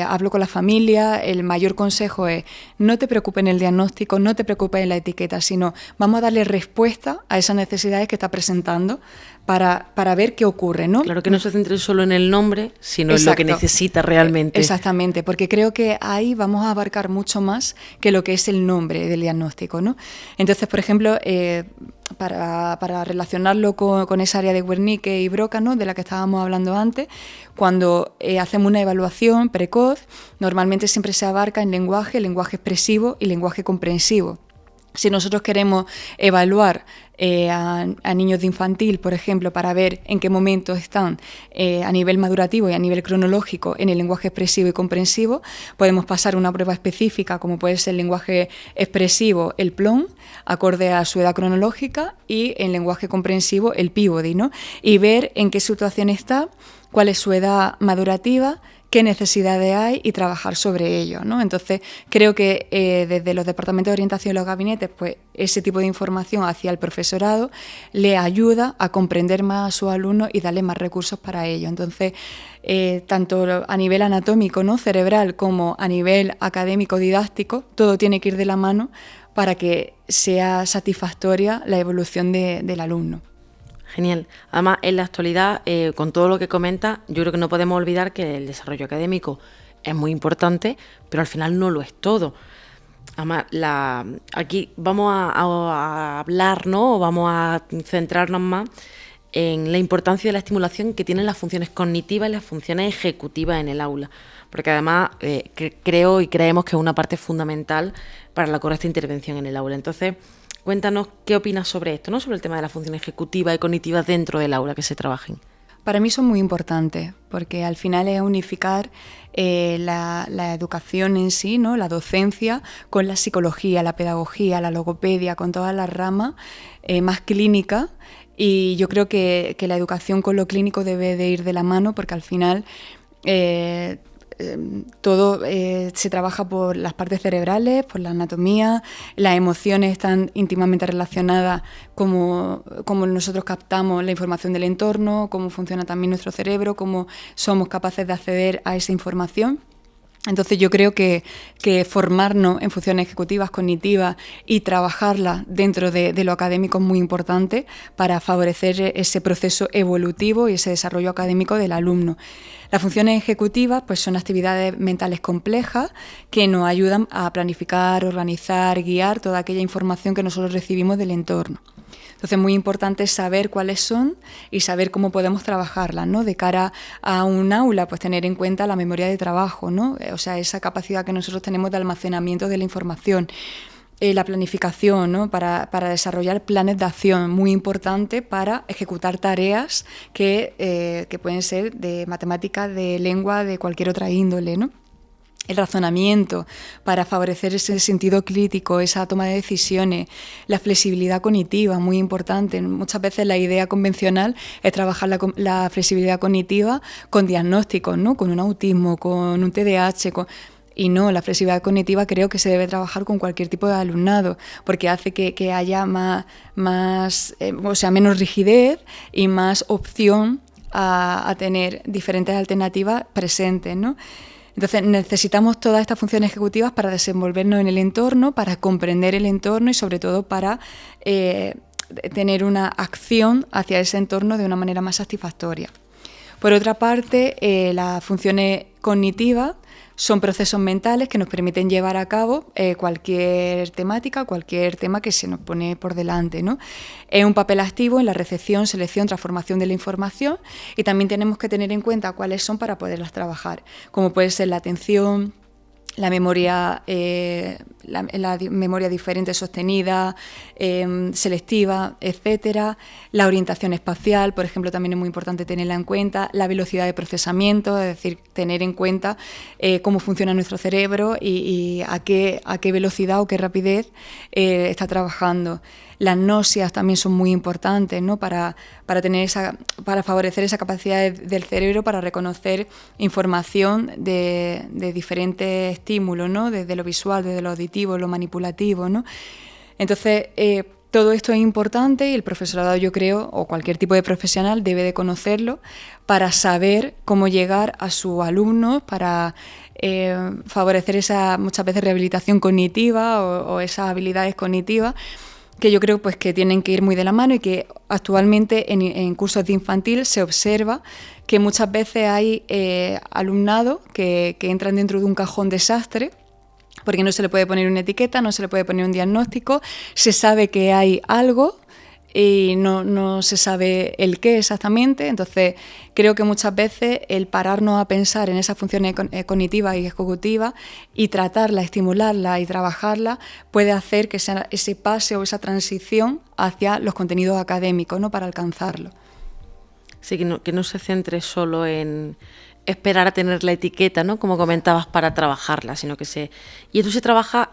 hablo con la familia, el mayor consejo es: no te preocupes en el diagnóstico, no te preocupes en la etiqueta, sino vamos a darle respuesta a esas necesidades que está presentando para ver qué ocurre, ¿no? Claro, que no se centre solo en el nombre, sino en lo que necesita realmente. Exactamente, porque creo que ahí vamos a abarcar mucho más que lo que es el nombre del diagnóstico, ¿no? Entonces, por ejemplo, para relacionarlo con esa área de Wernicke y Broca, ¿no?, de la que estábamos hablando antes, cuando hacemos una evaluación precoz, normalmente siempre se abarca en lenguaje expresivo y lenguaje comprensivo. Si nosotros queremos evaluar a niños de infantil, por ejemplo, para ver en qué momento están a nivel madurativo y a nivel cronológico en el lenguaje expresivo y comprensivo, podemos pasar una prueba específica, como puede ser el lenguaje expresivo, el PLON, acorde a su edad cronológica, y en lenguaje comprensivo, el Peabody, ¿no? Y ver en qué situación está, cuál es su edad madurativa, qué necesidades hay y trabajar sobre ello, ¿no? Entonces, creo que desde los departamentos de orientación y los gabinetes, pues ese tipo de información hacia el profesorado le ayuda a comprender más a sus alumnos y darle más recursos para ello. Entonces, tanto a nivel anatómico, ¿no?, cerebral, como a nivel académico didáctico, todo tiene que ir de la mano para que sea satisfactoria la evolución del alumno. Genial. Además, en la actualidad, con todo lo que comenta, yo creo que no podemos olvidar que el desarrollo académico es muy importante, pero al final no lo es todo. Además, aquí vamos a hablar, ¿no?, o vamos a centrarnos más en la importancia de la estimulación que tienen las funciones cognitivas y las funciones ejecutivas en el aula, porque además creo y creemos que es una parte fundamental para la correcta intervención en el aula. Entonces, cuéntanos qué opinas sobre esto, ¿no?, sobre el tema de la función ejecutiva y cognitiva dentro del aula que se trabajen. Para mí son muy importantes, porque al final es unificar la educación en sí, ¿no?, la docencia, con la psicología, la pedagogía, la logopedia, con todas las ramas más clínicas. Y yo creo que la educación con lo clínico debe de ir de la mano, porque al final todo se trabaja por las partes cerebrales, por la anatomía, las emociones están íntimamente relacionadas como nosotros captamos la información del entorno, cómo funciona también nuestro cerebro, cómo somos capaces de acceder a esa información. Entonces yo creo que formarnos en funciones ejecutivas, cognitivas y trabajarlas dentro de lo académico es muy importante para favorecer ese proceso evolutivo y ese desarrollo académico del alumno. Las funciones ejecutivas pues son actividades mentales complejas que nos ayudan a planificar, organizar, guiar toda aquella información que nosotros recibimos del entorno. Entonces, muy importante saber cuáles son y saber cómo podemos trabajarlas, ¿no? De cara a un aula, pues tener en cuenta la memoria de trabajo, ¿no? O sea, esa capacidad que nosotros tenemos de almacenamiento de la información. La planificación, ¿no?, para desarrollar planes de acción, muy importante para ejecutar tareas que pueden ser de matemáticas, de lengua, de cualquier otra índole, ¿no? El razonamiento para favorecer ese sentido crítico, esa toma de decisiones, la flexibilidad cognitiva, muy importante. Muchas veces la idea convencional es trabajar la flexibilidad cognitiva con diagnósticos, ¿no?, con un autismo, con un TDAH, y no, la flexibilidad cognitiva creo que se debe trabajar con cualquier tipo de alumnado, porque hace que haya menos rigidez y más opción a tener diferentes alternativas presentes, ¿no? Entonces necesitamos todas estas funciones ejecutivas para desenvolvernos en el entorno, para comprender el entorno y sobre todo para tener una acción hacia ese entorno de una manera más satisfactoria. Por otra parte, las funciones cognitivas son procesos mentales que nos permiten llevar a cabo cualquier temática, cualquier tema que se nos pone por delante, ¿no? Es un papel activo en la recepción, selección, transformación de la información, y también tenemos que tener en cuenta cuáles son para poderlas trabajar, como puede ser la atención, la memoria la memoria diferente sostenida, selectiva, etcétera. La orientación espacial, por ejemplo, también es muy importante tenerla en cuenta. La velocidad de procesamiento, es decir, tener en cuenta cómo funciona nuestro cerebro y a qué velocidad o qué rapidez está trabajando. Las náuseas también son muy importantes, ¿no? para favorecer esa capacidad del cerebro para reconocer información de diferentes estímulos, ¿no? Desde lo visual, desde lo auditivo, lo manipulativo, ¿no? Entonces, todo esto es importante y el profesorado, yo creo, o cualquier tipo de profesional debe de conocerlo para saber cómo llegar a sus alumnos, para favorecer esa, muchas veces, rehabilitación cognitiva o esas habilidades cognitivas, que yo creo pues que tienen que ir muy de la mano y que actualmente en cursos de infantil se observa que muchas veces hay alumnado que entran dentro de un cajón desastre, porque no se le puede poner una etiqueta, no se le puede poner un diagnóstico, se sabe que hay algo y no se sabe el qué exactamente. Entonces creo que muchas veces el pararnos a pensar en esas funciones cognitivas y ejecutivas y tratarla, estimularla y trabajarla puede hacer que sea ese pase o esa transición hacia los contenidos académicos, ¿no? Para alcanzarlo. Sí, que no se centre solo en esperar a tener la etiqueta, ¿no? Como comentabas, para trabajarla, sino que ¿Y esto se trabaja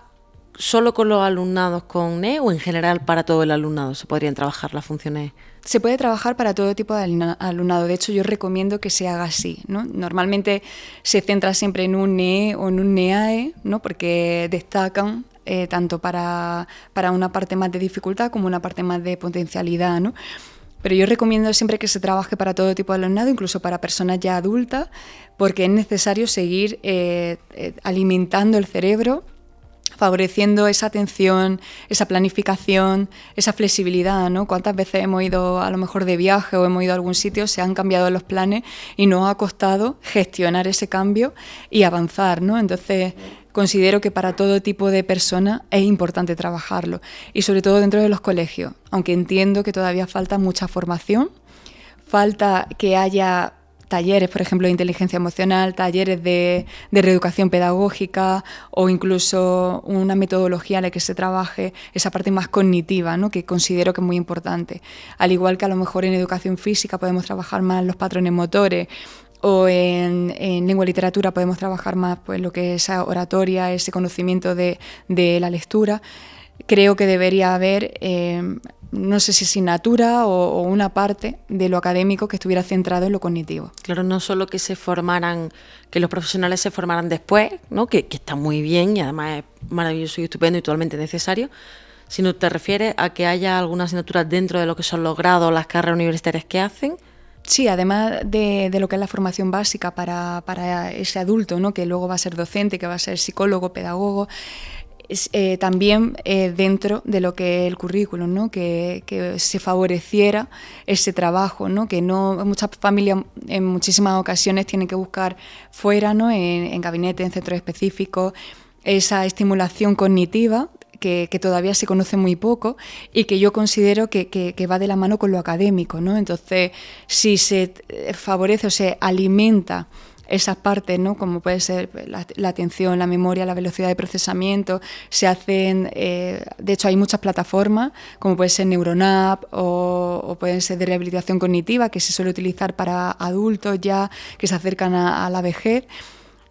solo con los alumnados con NE o en general para todo el alumnado se podrían trabajar las funciones? Se puede trabajar para todo tipo de alumnado. De hecho, yo recomiendo que se haga así, ¿no? Normalmente se centra siempre en un NE o en un NEAE, ¿no? Porque destacan tanto para una parte más de dificultad como una parte más de potencialidad, ¿no? Pero yo recomiendo siempre que se trabaje para todo tipo de alumnado, incluso para personas ya adultas, porque es necesario seguir alimentando el cerebro, favoreciendo esa atención, esa planificación, esa flexibilidad, ¿no? ¿Cuántas veces hemos ido a lo mejor de viaje o hemos ido a algún sitio, se han cambiado los planes y nos ha costado gestionar ese cambio y avanzar, ¿no? Entonces, considero que para todo tipo de personas es importante trabajarlo y sobre todo dentro de los colegios, aunque entiendo que todavía falta mucha formación, falta que haya talleres, por ejemplo, de inteligencia emocional, talleres de reeducación pedagógica o incluso una metodología en la que se trabaje esa parte más cognitiva, ¿no? Que considero que es muy importante. Al igual que a lo mejor en educación física podemos trabajar más los patrones motores o en lengua y literatura podemos trabajar más pues, lo que es esa oratoria, ese conocimiento de la lectura. Creo que debería haber no sé si asignatura o una parte de lo académico que estuviera centrado en lo cognitivo. Claro, no solo que que los profesionales se formaran después, ¿no? que está muy bien y además es maravilloso y estupendo y totalmente necesario, sino te refieres a que haya alguna asignatura dentro de lo que son los grados, las carreras universitarias que hacen. Sí, además de lo que es la formación básica para ese adulto, ¿no? Que luego va a ser docente, que va a ser psicólogo, pedagogo, también dentro de lo que es el currículum, ¿no? Que se favoreciera ese trabajo, ¿no? Que no muchas familias en muchísimas ocasiones tienen que buscar fuera, ¿no? En gabinetes, en centros específicos, esa estimulación cognitiva que todavía se conoce muy poco y que yo considero que va de la mano con lo académico, ¿no? Entonces, si se favorece o se alimenta esas partes, ¿no? Como puede ser la atención, la memoria, la velocidad de procesamiento, se hacen, de hecho hay muchas plataformas, como puede ser Neuronap o pueden ser de rehabilitación cognitiva, que se suele utilizar para adultos ya que se acercan a la vejez.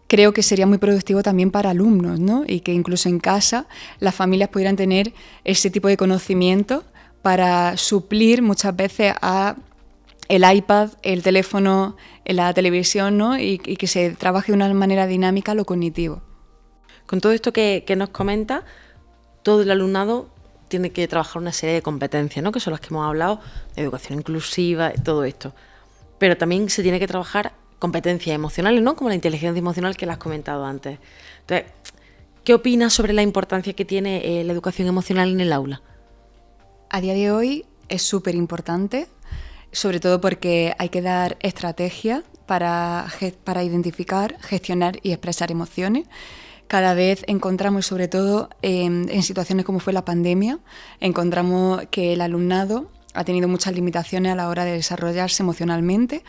Creo que sería muy productivo también para alumnos, ¿no? Y que incluso en casa las familias pudieran tener ese tipo de conocimiento para suplir muchas veces a el iPad, el teléfono, la televisión, ¿no? Y que se trabaje de una manera dinámica lo cognitivo. Con todo esto que nos comenta, todo el alumnado tiene que trabajar una serie de competencias, ¿no? Que son las que hemos hablado, de educación inclusiva, todo esto. Pero también se tiene que trabajar competencias emocionales, ¿no? Como la inteligencia emocional que las has comentado antes. Entonces, ¿qué opinas sobre la importancia que tiene la educación emocional en el aula? A día de hoy es súper importante, sobre todo porque hay que dar estrategias para identificar, gestionar y expresar emociones. Cada vez encontramos, sobre todo en situaciones como fue la pandemia, encontramos que el alumnado ha tenido muchas limitaciones a la hora de desarrollarse emocionalmente.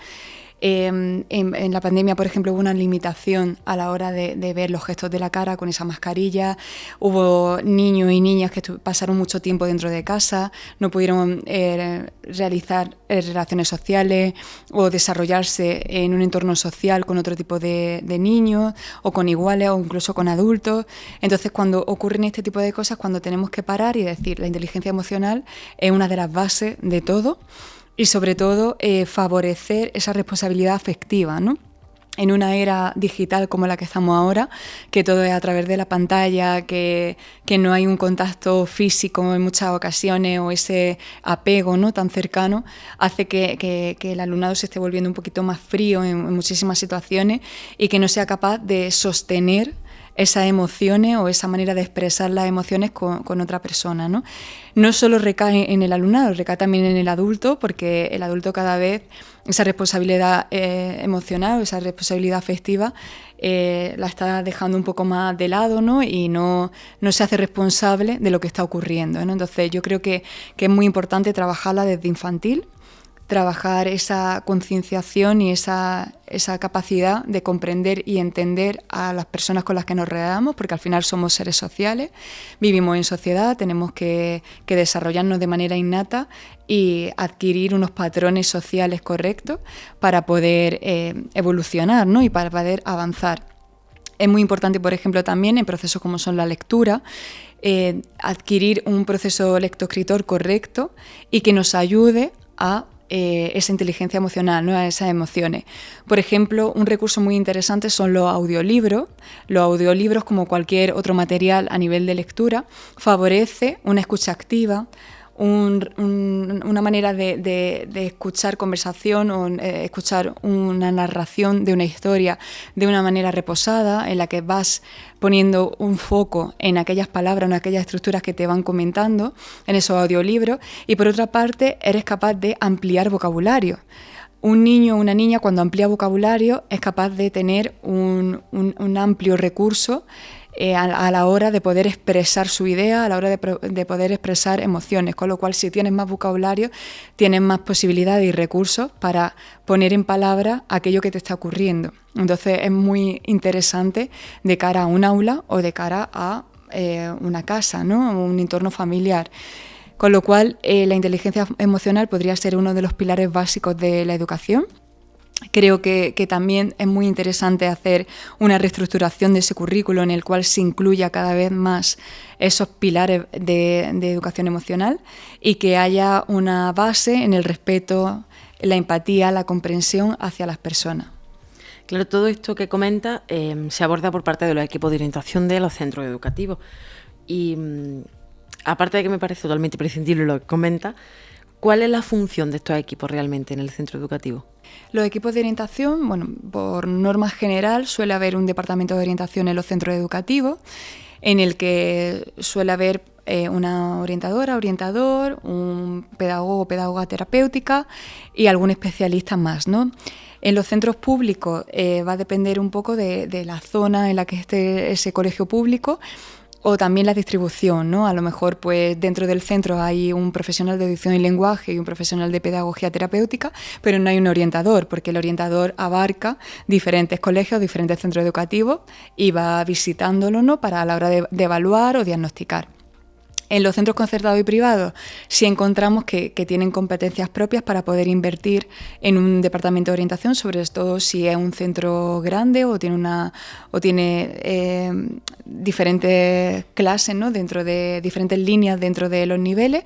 En la pandemia, por ejemplo, hubo una limitación a la hora de ver los gestos de la cara con esa mascarilla. Hubo niños y niñas que pasaron mucho tiempo dentro de casa, no pudieron realizar relaciones sociales o desarrollarse en un entorno social con otro tipo de niños o con iguales o incluso con adultos. Entonces, cuando ocurren este tipo de cosas, cuando tenemos que parar y decir, la inteligencia emocional es una de las bases de todo y sobre todo favorecer esa responsabilidad afectiva, ¿no? En una era digital como la que estamos ahora, que todo es a través de la pantalla, que no hay un contacto físico en muchas ocasiones o ese apego, ¿no?, tan cercano, hace que el alumnado se esté volviendo un poquito más frío en muchísimas situaciones y que no sea capaz de sostener esas emociones o esa manera de expresar las emociones con otra persona, ¿no? No solo recae en el alumnado, recae también en el adulto, porque el adulto cada vez esa responsabilidad emocional, esa responsabilidad afectiva, la está dejando un poco más de lado, ¿no? Y no se hace responsable de lo que está ocurriendo, ¿no? Entonces yo creo que es muy importante trabajarla desde infantil, trabajar esa concienciación y esa capacidad de comprender y entender a las personas con las que nos rodeamos, porque al final somos seres sociales, vivimos en sociedad, tenemos que desarrollarnos de manera innata y adquirir unos patrones sociales correctos para poder evolucionar, ¿no?, y para poder avanzar. Es muy importante, por ejemplo, también en procesos como son la lectura, adquirir un proceso lectoescritor correcto y que nos ayude a esa inteligencia emocional, ¿no?, a esas emociones. Por ejemplo, un recurso muy interesante son los audiolibros. Los audiolibros, como cualquier otro material a nivel de lectura, favorece una escucha activa, una manera de escuchar conversación o escuchar una narración de una historia de una manera reposada, en la que vas poniendo un foco en aquellas palabras, en aquellas estructuras que te van comentando en esos audiolibros, y por otra parte eres capaz de ampliar vocabulario. Un niño o una niña, cuando amplía vocabulario, es capaz de tener un amplio recurso a la hora de poder expresar su idea, a la hora de poder expresar emociones, con lo cual si tienes más vocabulario, tienes más posibilidades y recursos para poner en palabras aquello que te está ocurriendo. Entonces es muy interesante de cara a un aula o de cara a una casa, ¿no?, un entorno familiar. Con lo cual la inteligencia emocional podría ser uno de los pilares básicos de la educación. Creo que también es muy interesante hacer una reestructuración de ese currículo en el cual se incluya cada vez más esos pilares de educación emocional y que haya una base en el respeto, la empatía, la comprensión hacia las personas. Claro, todo esto que comenta se aborda por parte de los equipos de orientación de los centros educativos. Y aparte de que me parece totalmente imprescindible lo que comenta, ¿cuál es la función de estos equipos realmente en el centro educativo? Los equipos de orientación, bueno, por norma general suele haber un departamento de orientación en los centros educativos en el que suele haber una orientadora, orientador, un pedagogo o pedagoga terapéutica y algún especialista más, ¿no? En los centros públicos va a depender un poco de la zona en la que esté ese colegio público, o también la distribución, ¿no? A lo mejor pues dentro del centro hay un profesional de audición y lenguaje y un profesional de pedagogía terapéutica, pero no hay un orientador, porque el orientador abarca diferentes colegios, diferentes centros educativos y va visitándolo, ¿no?, para a la hora de evaluar o diagnosticar. En los centros concertados y privados sí encontramos que tienen competencias propias para poder invertir en un departamento de orientación, sobre todo si es un centro grande o tiene diferentes clases, ¿no?, dentro de diferentes líneas dentro de los niveles.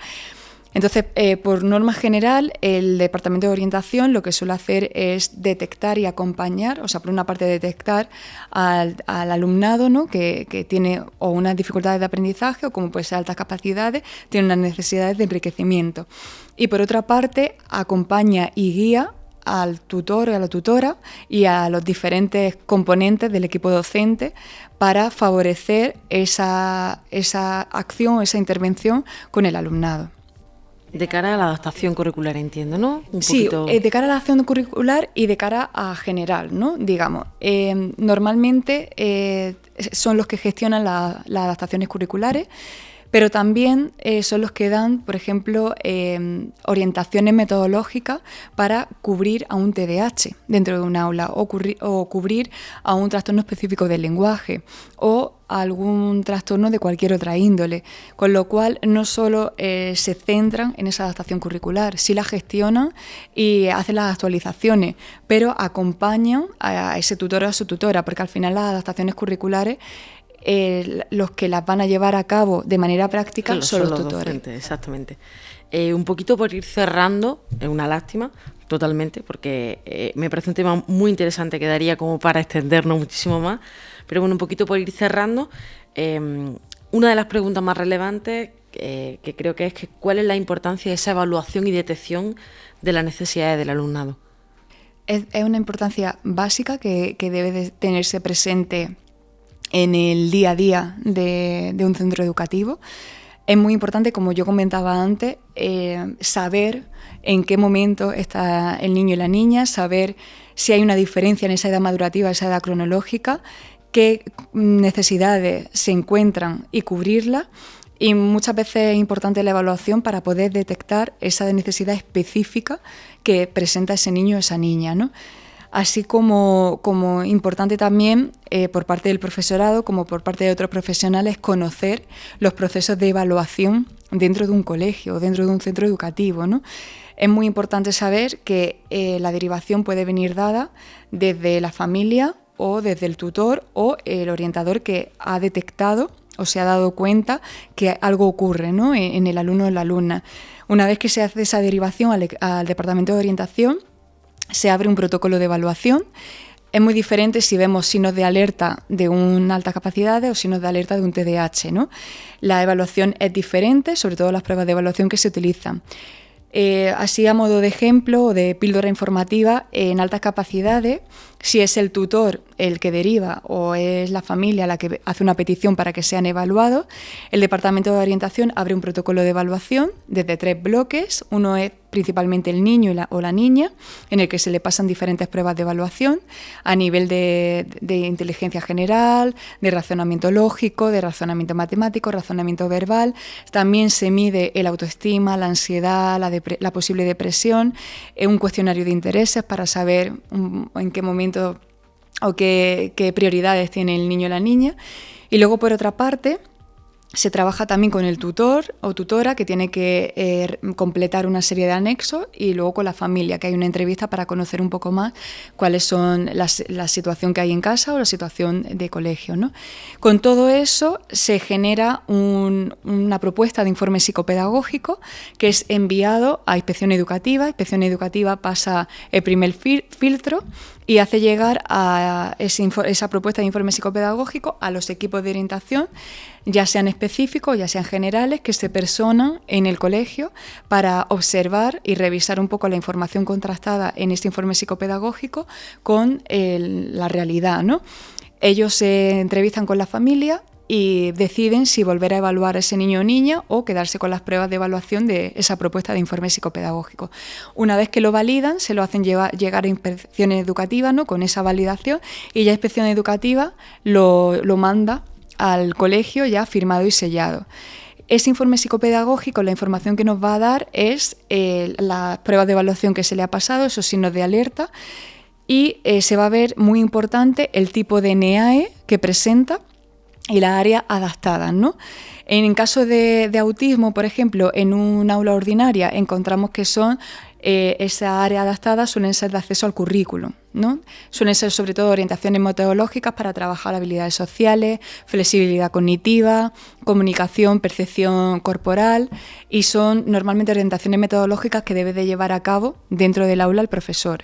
Entonces, por norma general, el Departamento de Orientación lo que suele hacer es detectar y acompañar, o sea, por una parte detectar al alumnado, ¿no?, que tiene o unas dificultades de aprendizaje o, como puede ser, altas capacidades, tiene unas necesidades de enriquecimiento. Y por otra parte, acompaña y guía al tutor o a la tutora y a los diferentes componentes del equipo docente para favorecer esa acción, esa intervención con el alumnado. De cara a la adaptación curricular, entiendo, ¿no? Sí, de cara a la adaptación curricular y de cara a general, ¿no? Digamos, normalmente son los que gestionan las adaptaciones curriculares, pero también son los que dan, por ejemplo, orientaciones metodológicas para cubrir a un TDAH dentro de un aula o cubrir a un trastorno específico del lenguaje o a algún trastorno de cualquier otra índole, con lo cual no solo se centran en esa adaptación curricular, sí la gestionan y hacen las actualizaciones, pero acompañan a ese tutor o a su tutora, porque al final las adaptaciones curriculares los que las van a llevar a cabo de manera práctica son los tutores. Docentes, exactamente. Un poquito por ir cerrando, es una lástima, totalmente, porque me parece un tema muy interesante que daría como para extendernos muchísimo más, pero bueno, un poquito por ir cerrando, una de las preguntas más relevantes que creo que es que ¿cuál es la importancia de esa evaluación y detección de las necesidades del alumnado? Es una importancia básica que debe de tenerse presente en el día a día de un centro educativo. Es muy importante, como yo comentaba antes, saber en qué momento está el niño y la niña, saber si hay una diferencia en esa edad madurativa, esa edad cronológica, qué necesidades se encuentran y cubrirlas. Y muchas veces es importante la evaluación para poder detectar esa necesidad específica que presenta ese niño o esa niña, ¿no? Así como importante también por parte del profesorado como por parte de otros profesionales conocer los procesos de evaluación dentro de un colegio o dentro de un centro educativo, ¿no? Es muy importante saber que la derivación puede venir dada desde la familia o desde el tutor o el orientador que ha detectado o se ha dado cuenta que algo ocurre, ¿no?, en el alumno o en la alumna. Una vez que se hace esa derivación al departamento de orientación, se abre un protocolo de evaluación. Es muy diferente si vemos signos de alerta de una alta capacidad o signos de alerta de un TDAH, ¿no? La evaluación es diferente, sobre todo las pruebas de evaluación que se utilizan. Así, a modo de ejemplo o de píldora informativa, en altas capacidades, si es el tutor el que deriva o es la familia la que hace una petición para que sean evaluados, el Departamento de Orientación abre un protocolo de evaluación desde 3 bloques. Uno es principalmente el niño o la niña, en el que se le pasan diferentes pruebas de evaluación a nivel de inteligencia general, de razonamiento lógico, de razonamiento matemático, razonamiento verbal. También se mide el autoestima, la ansiedad, la posible depresión, un cuestionario de intereses para saber en qué momento o qué prioridades tiene el niño o la niña. Y luego, por otra parte, se trabaja también con el tutor o tutora, que tiene que completar una serie de anexos, y luego con la familia, que hay una entrevista para conocer un poco más cuáles son la situación que hay en casa o la situación de colegio, ¿no? Con todo eso se genera una propuesta de informe psicopedagógico que es enviado a Inspección Educativa. Inspección Educativa pasa el primer filtro y hace llegar a esa propuesta de informe psicopedagógico a los equipos de orientación, ya sean específicos, ya sean generales, que se personan en el colegio para observar y revisar un poco la información contrastada en este informe psicopedagógico con la realidad, ¿no? Ellos se entrevistan con la familia y deciden si volver a evaluar a ese niño o niña o quedarse con las pruebas de evaluación de esa propuesta de informe psicopedagógico. Una vez que lo validan, se lo hacen llegar a Inspección Educativa, ¿no?, con esa validación, y ya Inspección Educativa lo manda al colegio ya firmado y sellado. Ese informe psicopedagógico, la información que nos va a dar es las pruebas de evaluación que se le ha pasado, esos signos de alerta, y se va a ver, muy importante, el tipo de NEAE que presenta y las áreas adaptadas, ¿no? En caso de autismo, por ejemplo, en un aula ordinaria encontramos que son esas áreas adaptadas suelen ser de acceso al currículum, ¿no? Suelen ser sobre todo orientaciones metodológicas para trabajar habilidades sociales, flexibilidad cognitiva, comunicación, percepción corporal, y son normalmente orientaciones metodológicas que debe de llevar a cabo dentro del aula el profesor.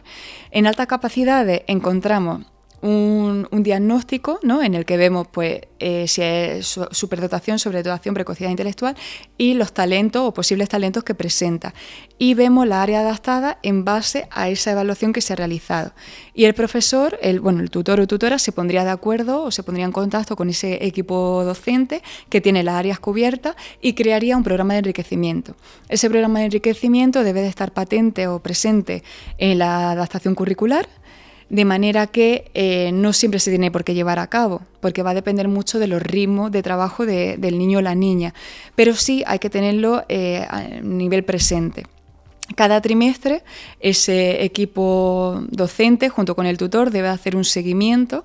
En altas capacidades encontramos un diagnóstico, ¿no?, en el que vemos pues, si es superdotación, sobredotación, precocidad intelectual y los talentos o posibles talentos que presenta. Y vemos la área adaptada en base a esa evaluación que se ha realizado. Y el profesor, el tutor o tutora, se pondría de acuerdo o se pondría en contacto con ese equipo docente que tiene las áreas cubiertas y crearía un programa de enriquecimiento. Ese programa de enriquecimiento debe de estar patente o presente en la adaptación curricular. de manera que no siempre se tiene por qué llevar a cabo, porque va a depender mucho de los ritmos de trabajo del niño o la niña, pero sí hay que tenerlo a nivel presente. Cada trimestre ese equipo docente junto con el tutor debe hacer un seguimiento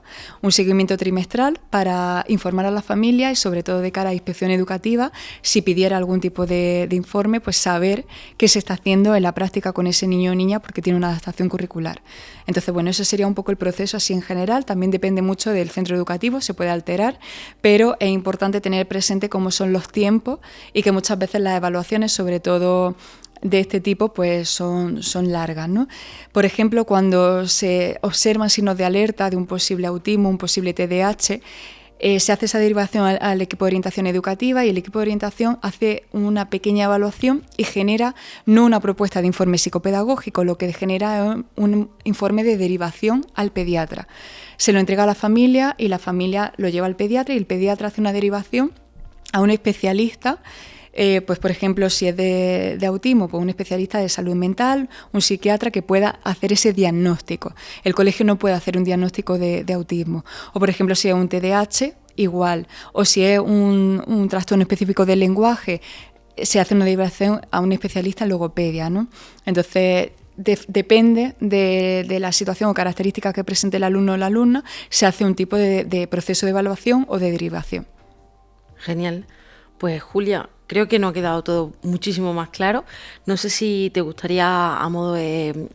trimestral para informar a la familia y sobre todo de cara a inspección educativa, si pidiera algún tipo de informe, pues saber qué se está haciendo en la práctica con ese niño o niña porque tiene una adaptación curricular. Entonces, bueno, ese sería un poco el proceso así en general, también depende mucho del centro educativo, se puede alterar, pero es importante tener presente cómo son los tiempos y que muchas veces las evaluaciones, sobre todo de este tipo, pues son largas, ¿no? Por ejemplo, cuando se observan signos de alerta de un posible autismo, un posible TDAH, se hace esa derivación al equipo de orientación educativa y el equipo de orientación hace una pequeña evaluación y genera no una propuesta de informe psicopedagógico, lo que genera es un informe de derivación al pediatra. Se lo entrega a la familia y la familia lo lleva al pediatra y el pediatra hace una derivación a un especialista. Pues por ejemplo, si es de autismo, pues un especialista de salud mental, un psiquiatra que pueda hacer ese diagnóstico. El colegio no puede hacer un diagnóstico de autismo. O por ejemplo, si es un TDAH, igual. O si es un trastorno específico del lenguaje, se hace una derivación a un especialista en logopedia, ¿no? Entonces, depende de la situación o características que presente el alumno o la alumna, se hace un tipo de proceso de evaluación o de derivación. Genial. Pues Julia, creo que nos ha quedado todo muchísimo más claro. No sé si te gustaría, a modo de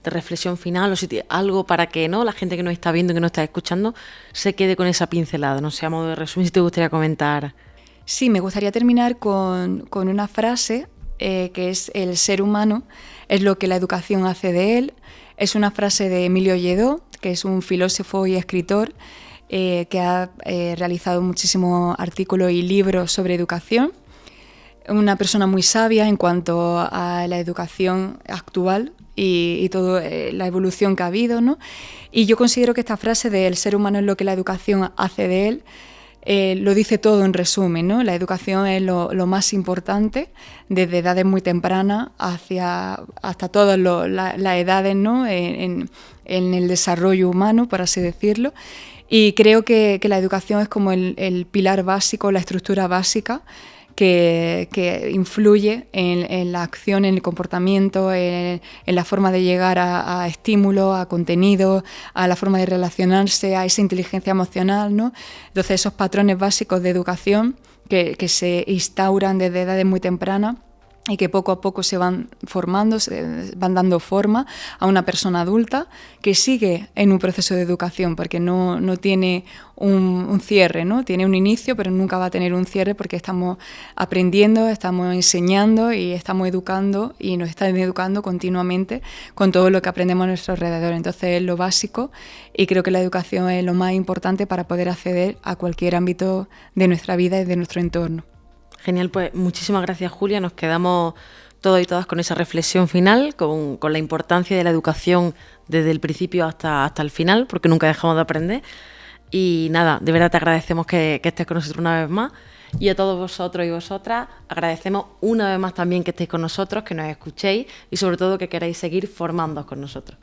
reflexión final, o si algo para que la gente que nos está viendo, que nos está escuchando, se quede con esa pincelada. No sé, a modo de resumen, si te gustaría comentar. Sí, me gustaría terminar con una frase que es: el ser humano es lo que la educación hace de él. Es una frase de Emilio Lledó, que es un filósofo y escritor que ha realizado muchísimos artículos y libros sobre educación. Una persona muy sabia en cuanto a la educación actual y toda la evolución que ha habido, ¿no? Y yo considero que esta frase de el ser humano es lo que la educación hace de él lo dice todo en resumen, ¿no? La educación es lo más importante desde edades muy tempranas hasta todas las edades, ¿no? En el desarrollo humano, por así decirlo. Y creo que la educación es como el pilar básico, la estructura básica que influye en la acción, en el comportamiento, en la forma de llegar a estímulos, a contenidos, a la forma de relacionarse, a esa inteligencia emocional, ¿no? Entonces, esos patrones básicos de educación que se instauran desde edades muy tempranas y que poco a poco se van formando, se van dando forma a una persona adulta que sigue en un proceso de educación, porque no tiene un cierre, ¿no? Tiene un inicio, pero nunca va a tener un cierre porque estamos aprendiendo, estamos enseñando y estamos educando y nos están educando continuamente con todo lo que aprendemos a nuestro alrededor. Entonces es lo básico y creo que la educación es lo más importante para poder acceder a cualquier ámbito de nuestra vida y de nuestro entorno. Genial, pues muchísimas gracias, Julia. Nos quedamos todos y todas con esa reflexión final, con la importancia de la educación desde el principio hasta el final, porque nunca dejamos de aprender. Y nada, de verdad te agradecemos que estés con nosotros una vez más. Y a todos vosotros y vosotras agradecemos una vez más también que estéis con nosotros, que nos escuchéis y sobre todo que queráis seguir formándoos con nosotros.